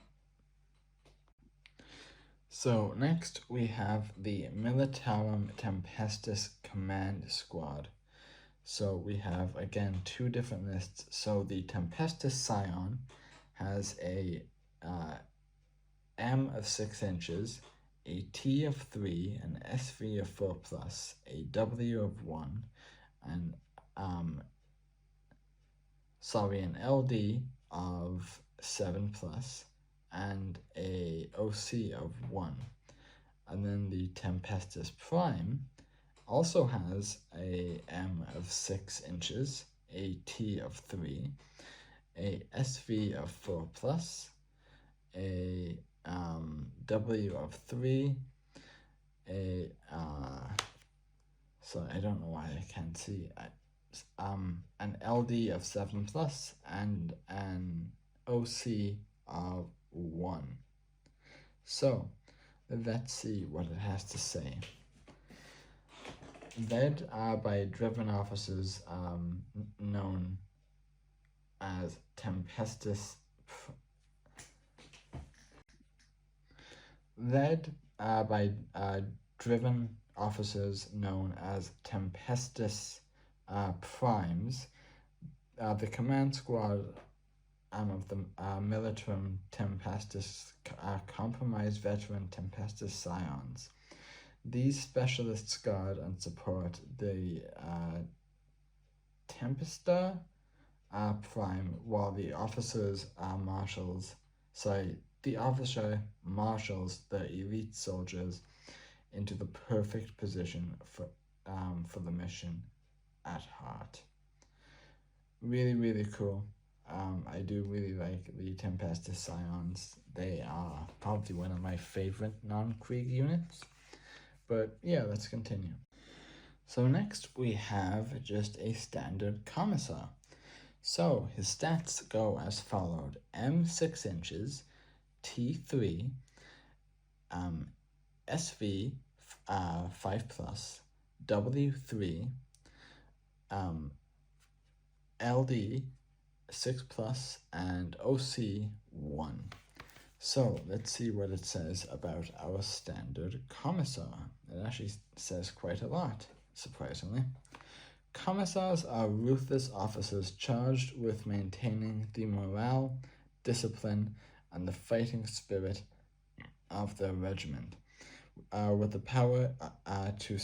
So next we have the Militarum Tempestus Command Squad. So we have, again, two different lists. So the Tempestus Scion has a M of 6 inches, a T of 3, an SV of 4+, a W of 1, and an LD of 7+, and a OC of 1. And then the Tempestus Prime also has a M of 6 inches, a T of 3, a SV of 4+, a W of 3, so I don't know why I can't see, an LD of 7+, and an OC of 1. So let's see what it has to say. Led by driven officers known as Tempestus. Led by driven officers known as Tempestus Primes, the command squad of the Militarum Tempestus compromised veteran Tempestus Scions. These specialists guard and support the Tempesta prime, while the officers are marshals. The officer marshals the elite soldiers into the perfect position for the mission at heart. Really, really cool. I do really like the Tempestus Scions. They are probably one of my favorite non-Krieg units. But yeah, let's continue. So next we have just a standard commissar. So his stats go as followed: M 6 inches, T3, SV 5 plus, W3, LD 6 plus, and OC 1. So let's see what it says about our standard commissar. It actually says quite a lot, surprisingly. Commissars are ruthless officers charged with maintaining the morale, discipline, and the fighting spirit of their regiment, with the power to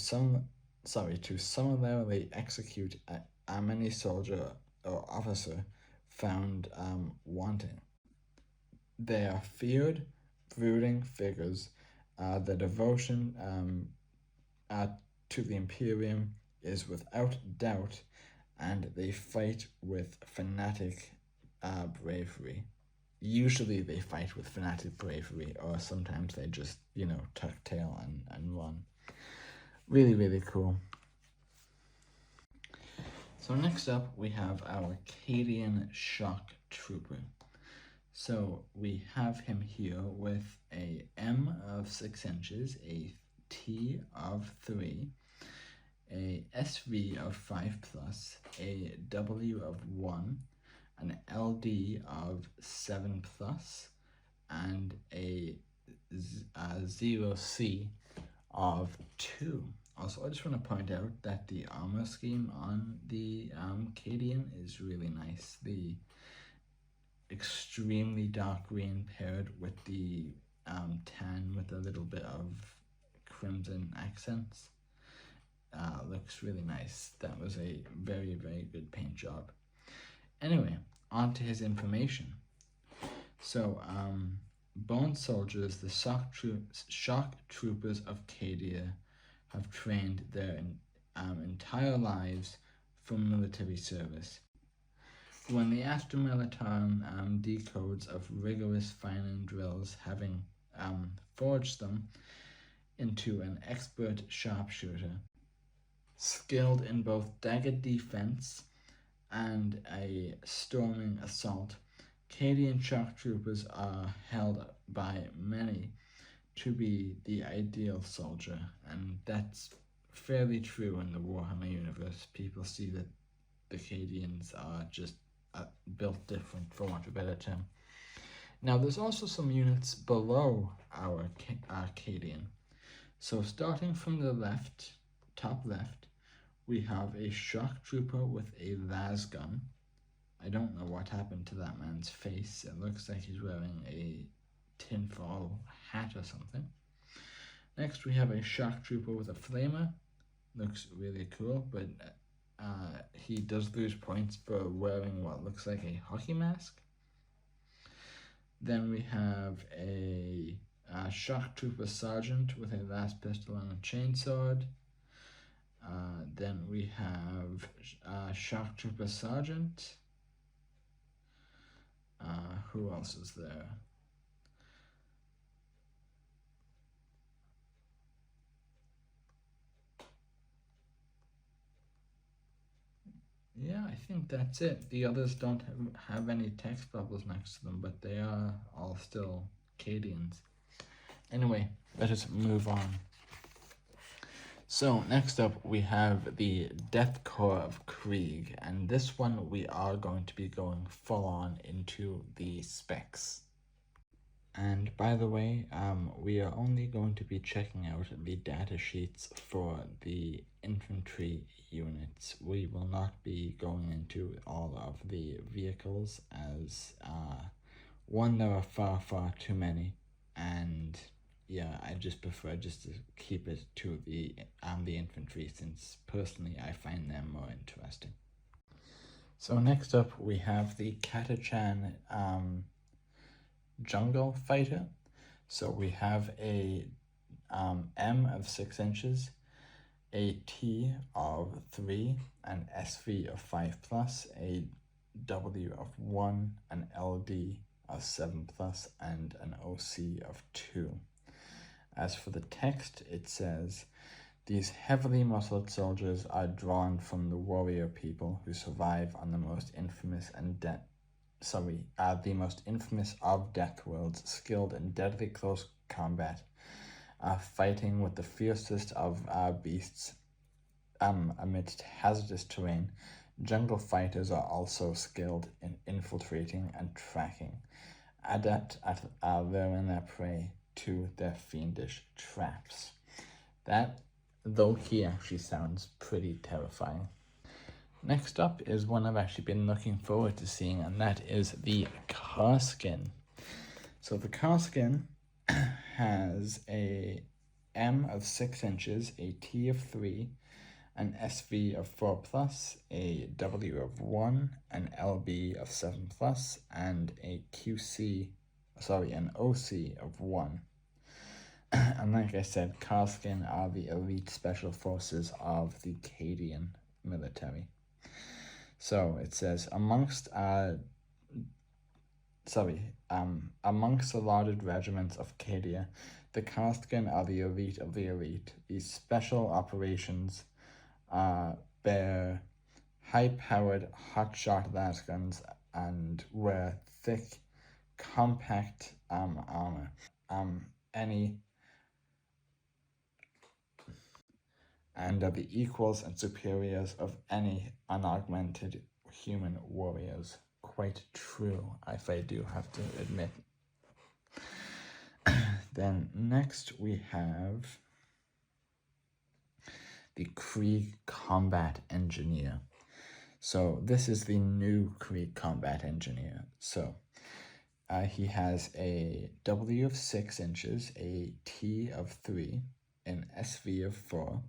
summarily execute any soldier or officer found wanting. They are feared, brooding figures. The devotion to the Imperium is without doubt, and they fight with fanatic bravery. Usually they fight with fanatic bravery, or sometimes they just, tuck tail and run. Really, really cool. So next up, we have our Cadian Shock Trooper. So we have him here with a M of 6 inches, a T of 3, a SV of 5 plus, a W of 1, an LD of 7 plus, and a 0C of 2. Also, I just want to point out that the armor scheme on the Cadian is really nice. The extremely dark green paired with the tan with a little bit of crimson accents looks really nice. That was a very, very good paint job. Anyway, on to his information. So, Bone Soldiers, the shock troopers of Cadia, have trained their entire lives for military service. When the Astra Militarum decodes of rigorous firing drills, having forged them into an expert sharpshooter, skilled in both dagger defense and a storming assault, Cadian shock troopers are held by many to be the ideal soldier, and that's fairly true in the Warhammer universe. People see that the Cadians are just built different, for want of a better term. Now, there's also some units below our Cadian. So starting from the left, top left, we have a shock trooper with a las gun. I don't know what happened to that man's face. It looks like he's wearing a tinfoil hat or something. Next, we have a shock trooper with a flamer. Looks really cool, but he does lose points for wearing what looks like a hockey mask. Then we have a shock trooper sergeant with a las pistol and a chainsword. Then we have shock trooper sergeant. Who else is there? Yeah, I think that's it. The others don't have any text bubbles next to them, but they are all still Cadians. Anyway, let us move on. So next up we have the Death Corps of Krieg, and this one we are going to be going full on into the specs. And by the way, we are only going to be checking out the data sheets for the infantry units. We will not be going into all of the vehicles, as one, there are far, far too many, and yeah, I just prefer just to keep it to the infantry, since personally I find them more interesting. So next up we have the Catachan Jungle Fighter. So we have a M of 6 inches, a T of 3, an SV of 5+, a W of 1, an LD of 7+, and an OC of 2. As for the text, it says, "These heavily muscled soldiers are drawn from the warrior people who survive on the most infamous of death worlds, skilled in deadly close combat, fighting with the fiercest of beasts amidst hazardous terrain. Jungle fighters are also skilled in infiltrating and tracking, adept at luring their prey to their fiendish traps." That low-key actually sounds pretty terrifying. Next up is one I've actually been looking forward to seeing, and that is the car skin. So the car skin has a M of 6 inches, a T of 3, an SV of 4+, a W of 1, an LB of 7+, and an OC of 1. And like I said, car skin are the elite special forces of the Cadian military. So it says, amongst the lauded regiments of Cadia, the Kaskin are the elite of the elite. These special operations bear high-powered, hot-shot lasguns and wear thick, compact armor. And are the equals and superiors of any unaugmented human warriors. Quite true, if I do have to admit. Then next we have the Krieg Combat Engineer. So this is the new Krieg Combat Engineer. So he has a W of 6 inches, a T of 3, an SV of 4,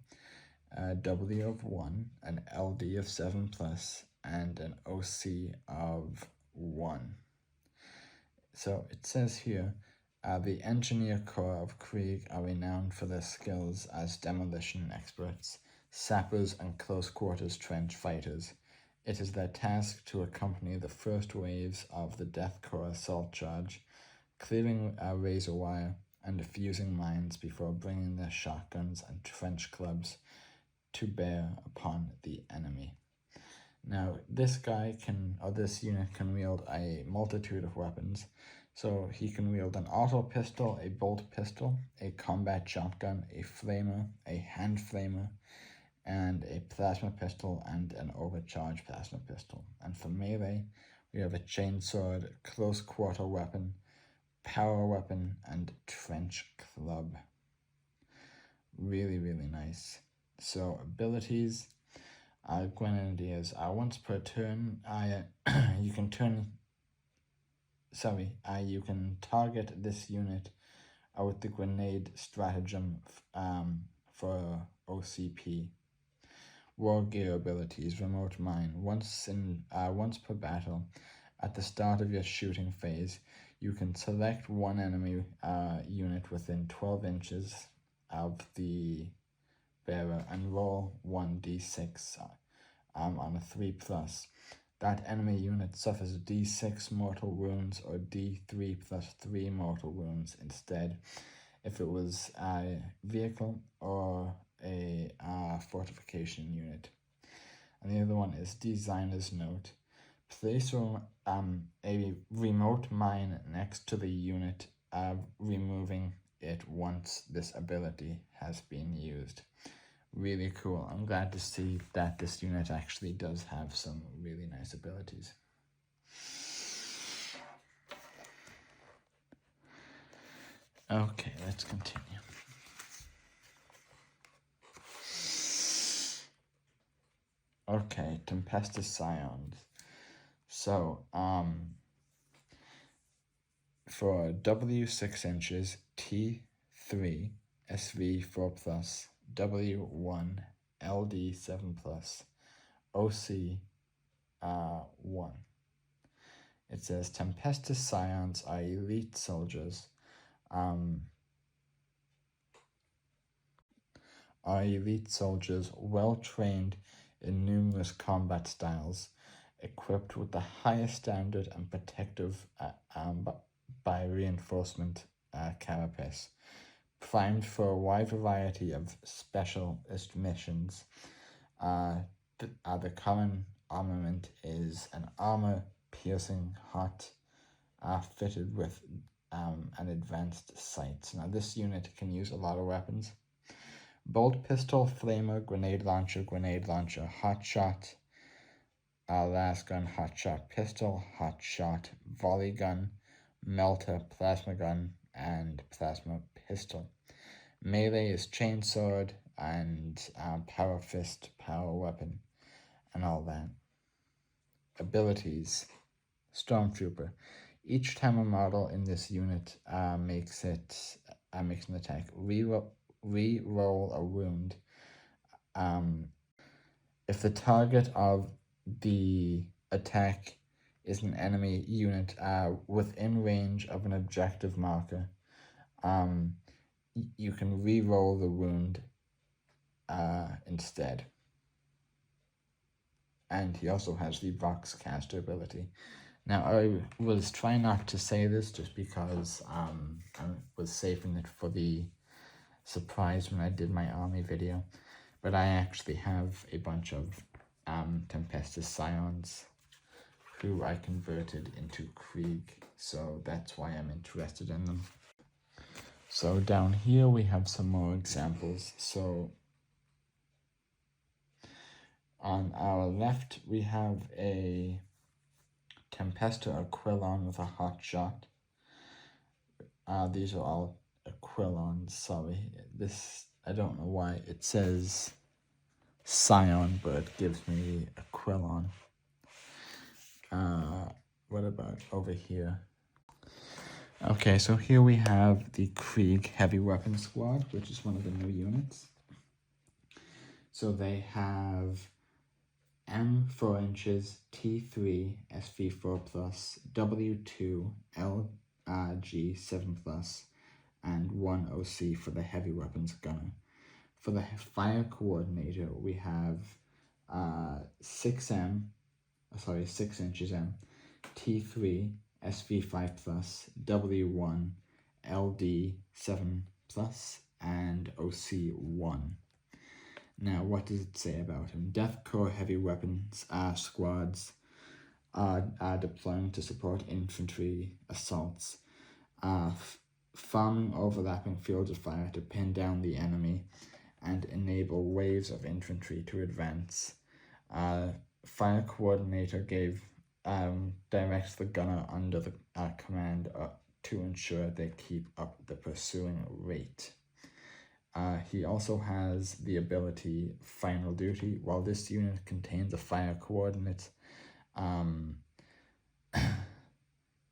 a W of 1, an LD of 7+, and an OC of 1. So it says here, the Engineer Corps of Krieg are renowned for their skills as demolition experts, sappers, and close-quarters trench fighters. It is their task to accompany the first waves of the Death Corps assault charge, clearing razor wire and defusing mines before bringing their shotguns and trench clubs to bear upon the enemy. Now, this unit can wield a multitude of weapons. So he can wield an auto pistol, a bolt pistol, a combat shotgun, a flamer, a hand flamer, and a plasma pistol and an overcharged plasma pistol. And for melee, we have a chainsword, close quarter weapon, power weapon, and trench club. Really, really nice. So abilities, Grenadiers. Once per turn, you can target this unit with the grenade stratagem for OCP. Wargear abilities, remote mine. Once per battle, at the start of your shooting phase, you can select one enemy unit within 12 inches of the bearer and roll 1d6 on a 3+. That enemy unit suffers d6 mortal wounds or d3 plus 3 mortal wounds instead if it was a vehicle or a fortification unit. And the other one is Designer's Note. Place a remote mine next to the unit, removing it once this ability has been used. Really cool. I'm glad to see that this unit actually does have some really nice abilities. Okay, let's continue. Okay, Tempestus Scions. So, for W 6 inches, T3, SV 4+, W1, LD 7+, OC 1. It says Tempestus Scions are elite soldiers. Are elite soldiers well trained in numerous combat styles, equipped with the highest standard and protective by reinforcement carapace, primed for a wide variety of specialist missions. The common armament is an armor-piercing hut fitted with an advanced sights. Now this unit can use a lot of weapons. Bolt pistol, flamer, grenade launcher, hot shot, las gun, hot shot pistol, hot shot volley gun, melter, plasma gun, and plasma pistol. Melee is chainsword and power fist, power weapon, and all that. Abilities. Stormtrooper. Each time a model in this unit makes an attack, re-roll a wound. If the target of the attack is an enemy unit within range of an objective marker, you can re-roll the wound instead. And he also has the Vox caster ability. Now, I was trying not to say this just because I was saving it for the surprise when I did my army video, but I actually have a bunch of Tempestus Scions who I converted into Krieg, so that's why I'm interested in them. So down here we have some more examples. So on our left we have a Tempesta Aquilon with a hot shot. These are all Aquilons, sorry. This, I don't know why it says Scion, but it gives me Aquilon. What about over here? Okay, so here we have the Krieg Heavy Weapon Squad, which is one of the new units. So they have M 4 inches, T3, SV4+, W2, LG 7+, and 1 OC for the heavy weapons gunner. For the fire coordinator, we have 6 inches M, T3, SV5+, W1, LD 7+, and OC1. Now, what does it say about him? Death Corps heavy weapons squads are deploying to support infantry assaults, farming overlapping fields of fire to pin down the enemy and enable waves of infantry to advance. Fire coordinator directs the gunner under the command to ensure they keep up the pursuing rate. He also has the ability Final Duty. While this unit contains a fire coordinate,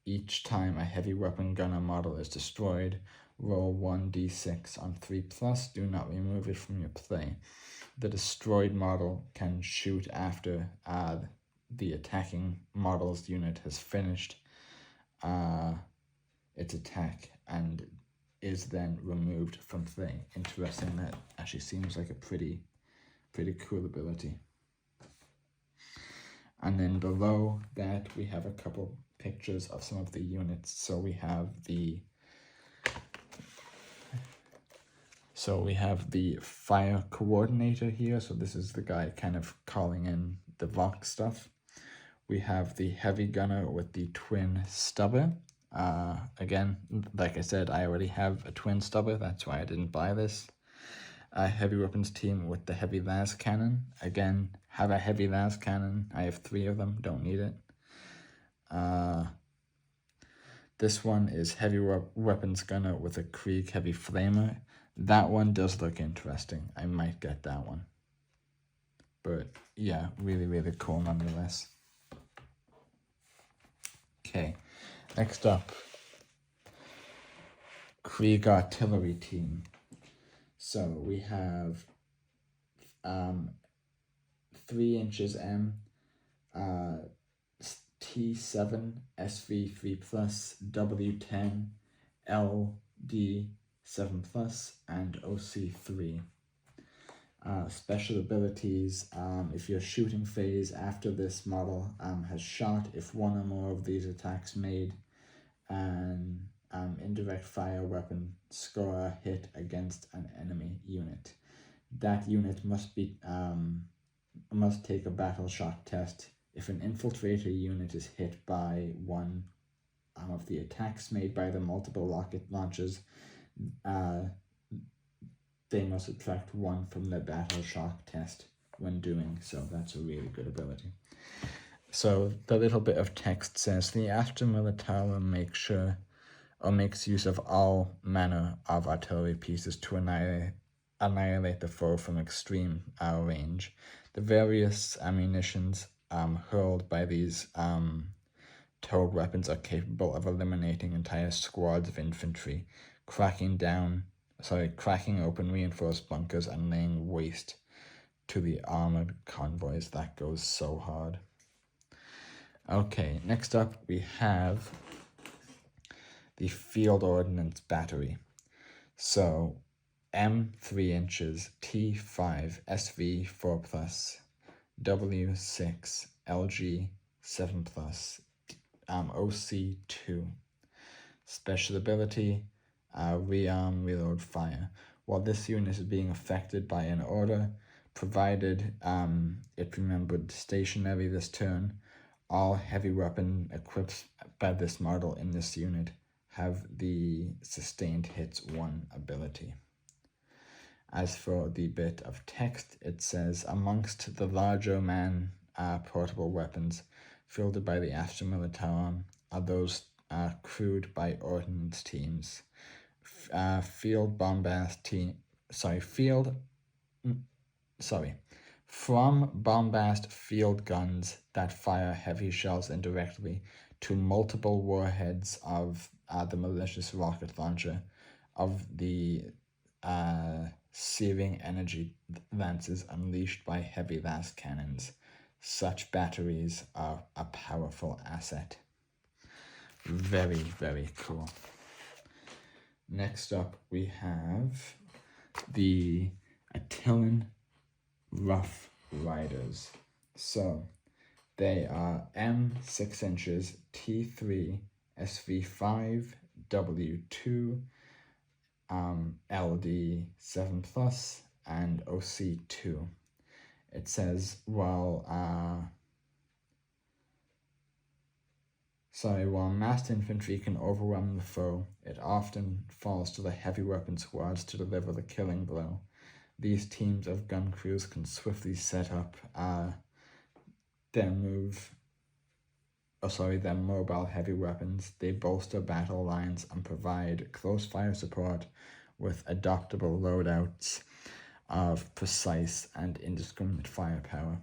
each time a heavy weapon gunner model is destroyed, roll 1d6 on 3+, do not remove it from your play. The destroyed model can shoot after the attacking model's unit has finished its attack and is then removed from play. Interesting, that actually seems like a pretty cool ability. And then below that we have a couple pictures of some of the units. So we have the fire coordinator here. So this is the guy kind of calling in the Vox stuff. We have the heavy gunner with the twin stubber. Again, like I said, I already have a twin stubber, that's why I didn't buy this. Heavy weapons team with the heavy las cannon. Again, have a heavy las cannon. I have 3 of them, don't need it. This one is heavy weapons gunner with a Krieg heavy flamer. That one does look interesting. I might get that one. But yeah, really cool nonetheless. Okay, next up, Krieg artillery team. So we have 3 inches M, T7 SV3+, W10, LD7+, and OC3. Special abilities, if your shooting phase after this model has shot, if one or more of these attacks made an indirect fire weapon score a hit against an enemy unit, that unit must take a battle shock test. If an infiltrator unit is hit by one of the attacks made by the multiple rocket launchers, they must subtract 1 from their battle shock test when doing so. That's a really good ability. So the little bit of text says, the Astra Militarum makes use of all manner of artillery pieces to annihilate the foe from extreme range. The various ammunitions hurled by these towed weapons are capable of eliminating entire squads of infantry, cracking open reinforced bunkers and laying waste to the armored convoys. That goes so hard. Okay, next up we have the Field Ordnance Battery. So, M 3 inches, T5, SV 4+, W6, LG 7+, OC 2. Special ability, rearm, reload, fire. While this unit is being affected by an order, provided it remembered stationary this turn, all heavy weapon equipped by this model in this unit have the sustained hits 1 ability. As for the bit of text, it says, amongst the larger portable weapons fielded by the Astra Militarum are those crewed by ordnance teams. From bombast field guns that fire heavy shells indirectly to multiple warheads of the malicious rocket launcher of the searing energy lances unleashed by heavy las cannons. Such batteries are a powerful asset. Very, very cool. Next up, we have the Attilan Rough Riders. So, they are M 6 inches, T3, SV5, W2, LD 7+, and OC2. It says, while massed infantry can overwhelm the foe, it often falls to the heavy weapon squads to deliver the killing blow. These teams of gun crews can swiftly set up their mobile heavy weapons. They bolster battle lines and provide close fire support with adaptable loadouts of precise and indiscriminate firepower.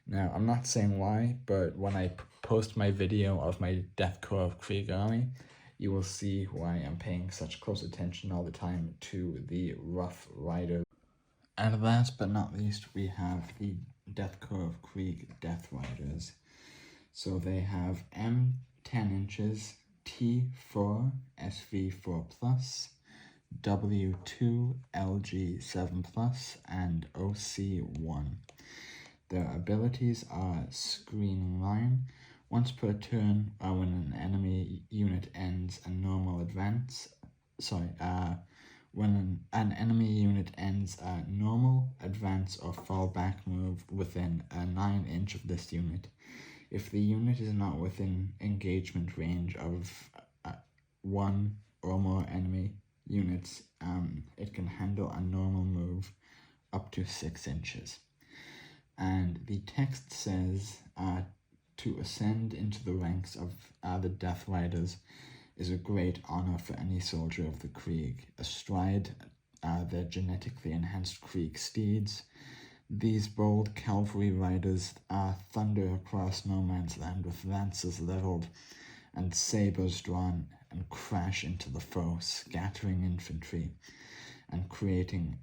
Now, I'm not saying why, but when I post my video of my Death Corps of Krieg army, you will see why I'm paying such close attention all the time to the Rough Riders. And last but not least, we have the Death Corps of Krieg Death Riders. So they have M 10 inches, T4, SV4+, W2, LG 7+, and OC1. Their abilities are Screening Line. Once per turn, when an enemy unit ends a normal advance, when an enemy unit ends a normal, advance, or fall back move within a 9-inch of this unit, if the unit is not within engagement range of 1 or more enemy units, it can handle a normal move up to 6 inches. And the text says, to ascend into the ranks of the Death Riders is a great honor for any soldier of the Krieg. Astride their genetically enhanced Krieg steeds, these bold cavalry riders thunder across no man's land with lances leveled and sabers drawn and crash into the foe, scattering infantry and creating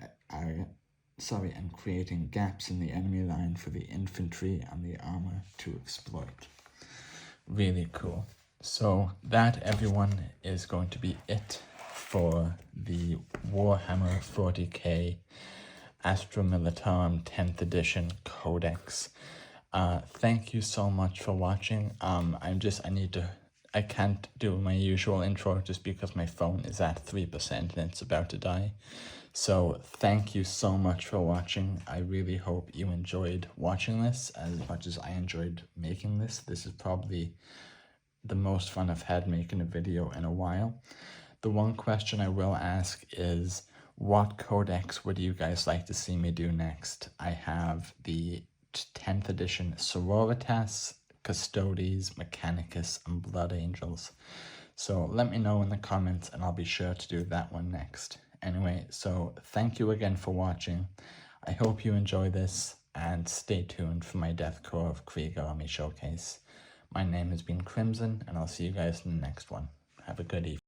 gaps in the enemy line for the infantry and the armor to exploit. Really cool. So that, everyone, is going to be it for the Warhammer 40k Astra Militarum 10th edition Codex. Thank you so much for watching. I can't do my usual intro just because my phone is at 3% and it's about to die. So thank you so much for watching. I really hope you enjoyed watching this as much as I enjoyed making this. This is probably the most fun I've had making a video in a while. The one question I will ask is, what codex would you guys like to see me do next? I have the 10th edition Sororitas, Custodes, Mechanicus, and Blood Angels. So let me know in the comments and I'll be sure to do that one next. Anyway, so thank you again for watching. I hope you enjoy this and stay tuned for my Death Corps of Krieg Army showcase. My name has been Crimson and I'll see you guys in the next one. Have a good evening.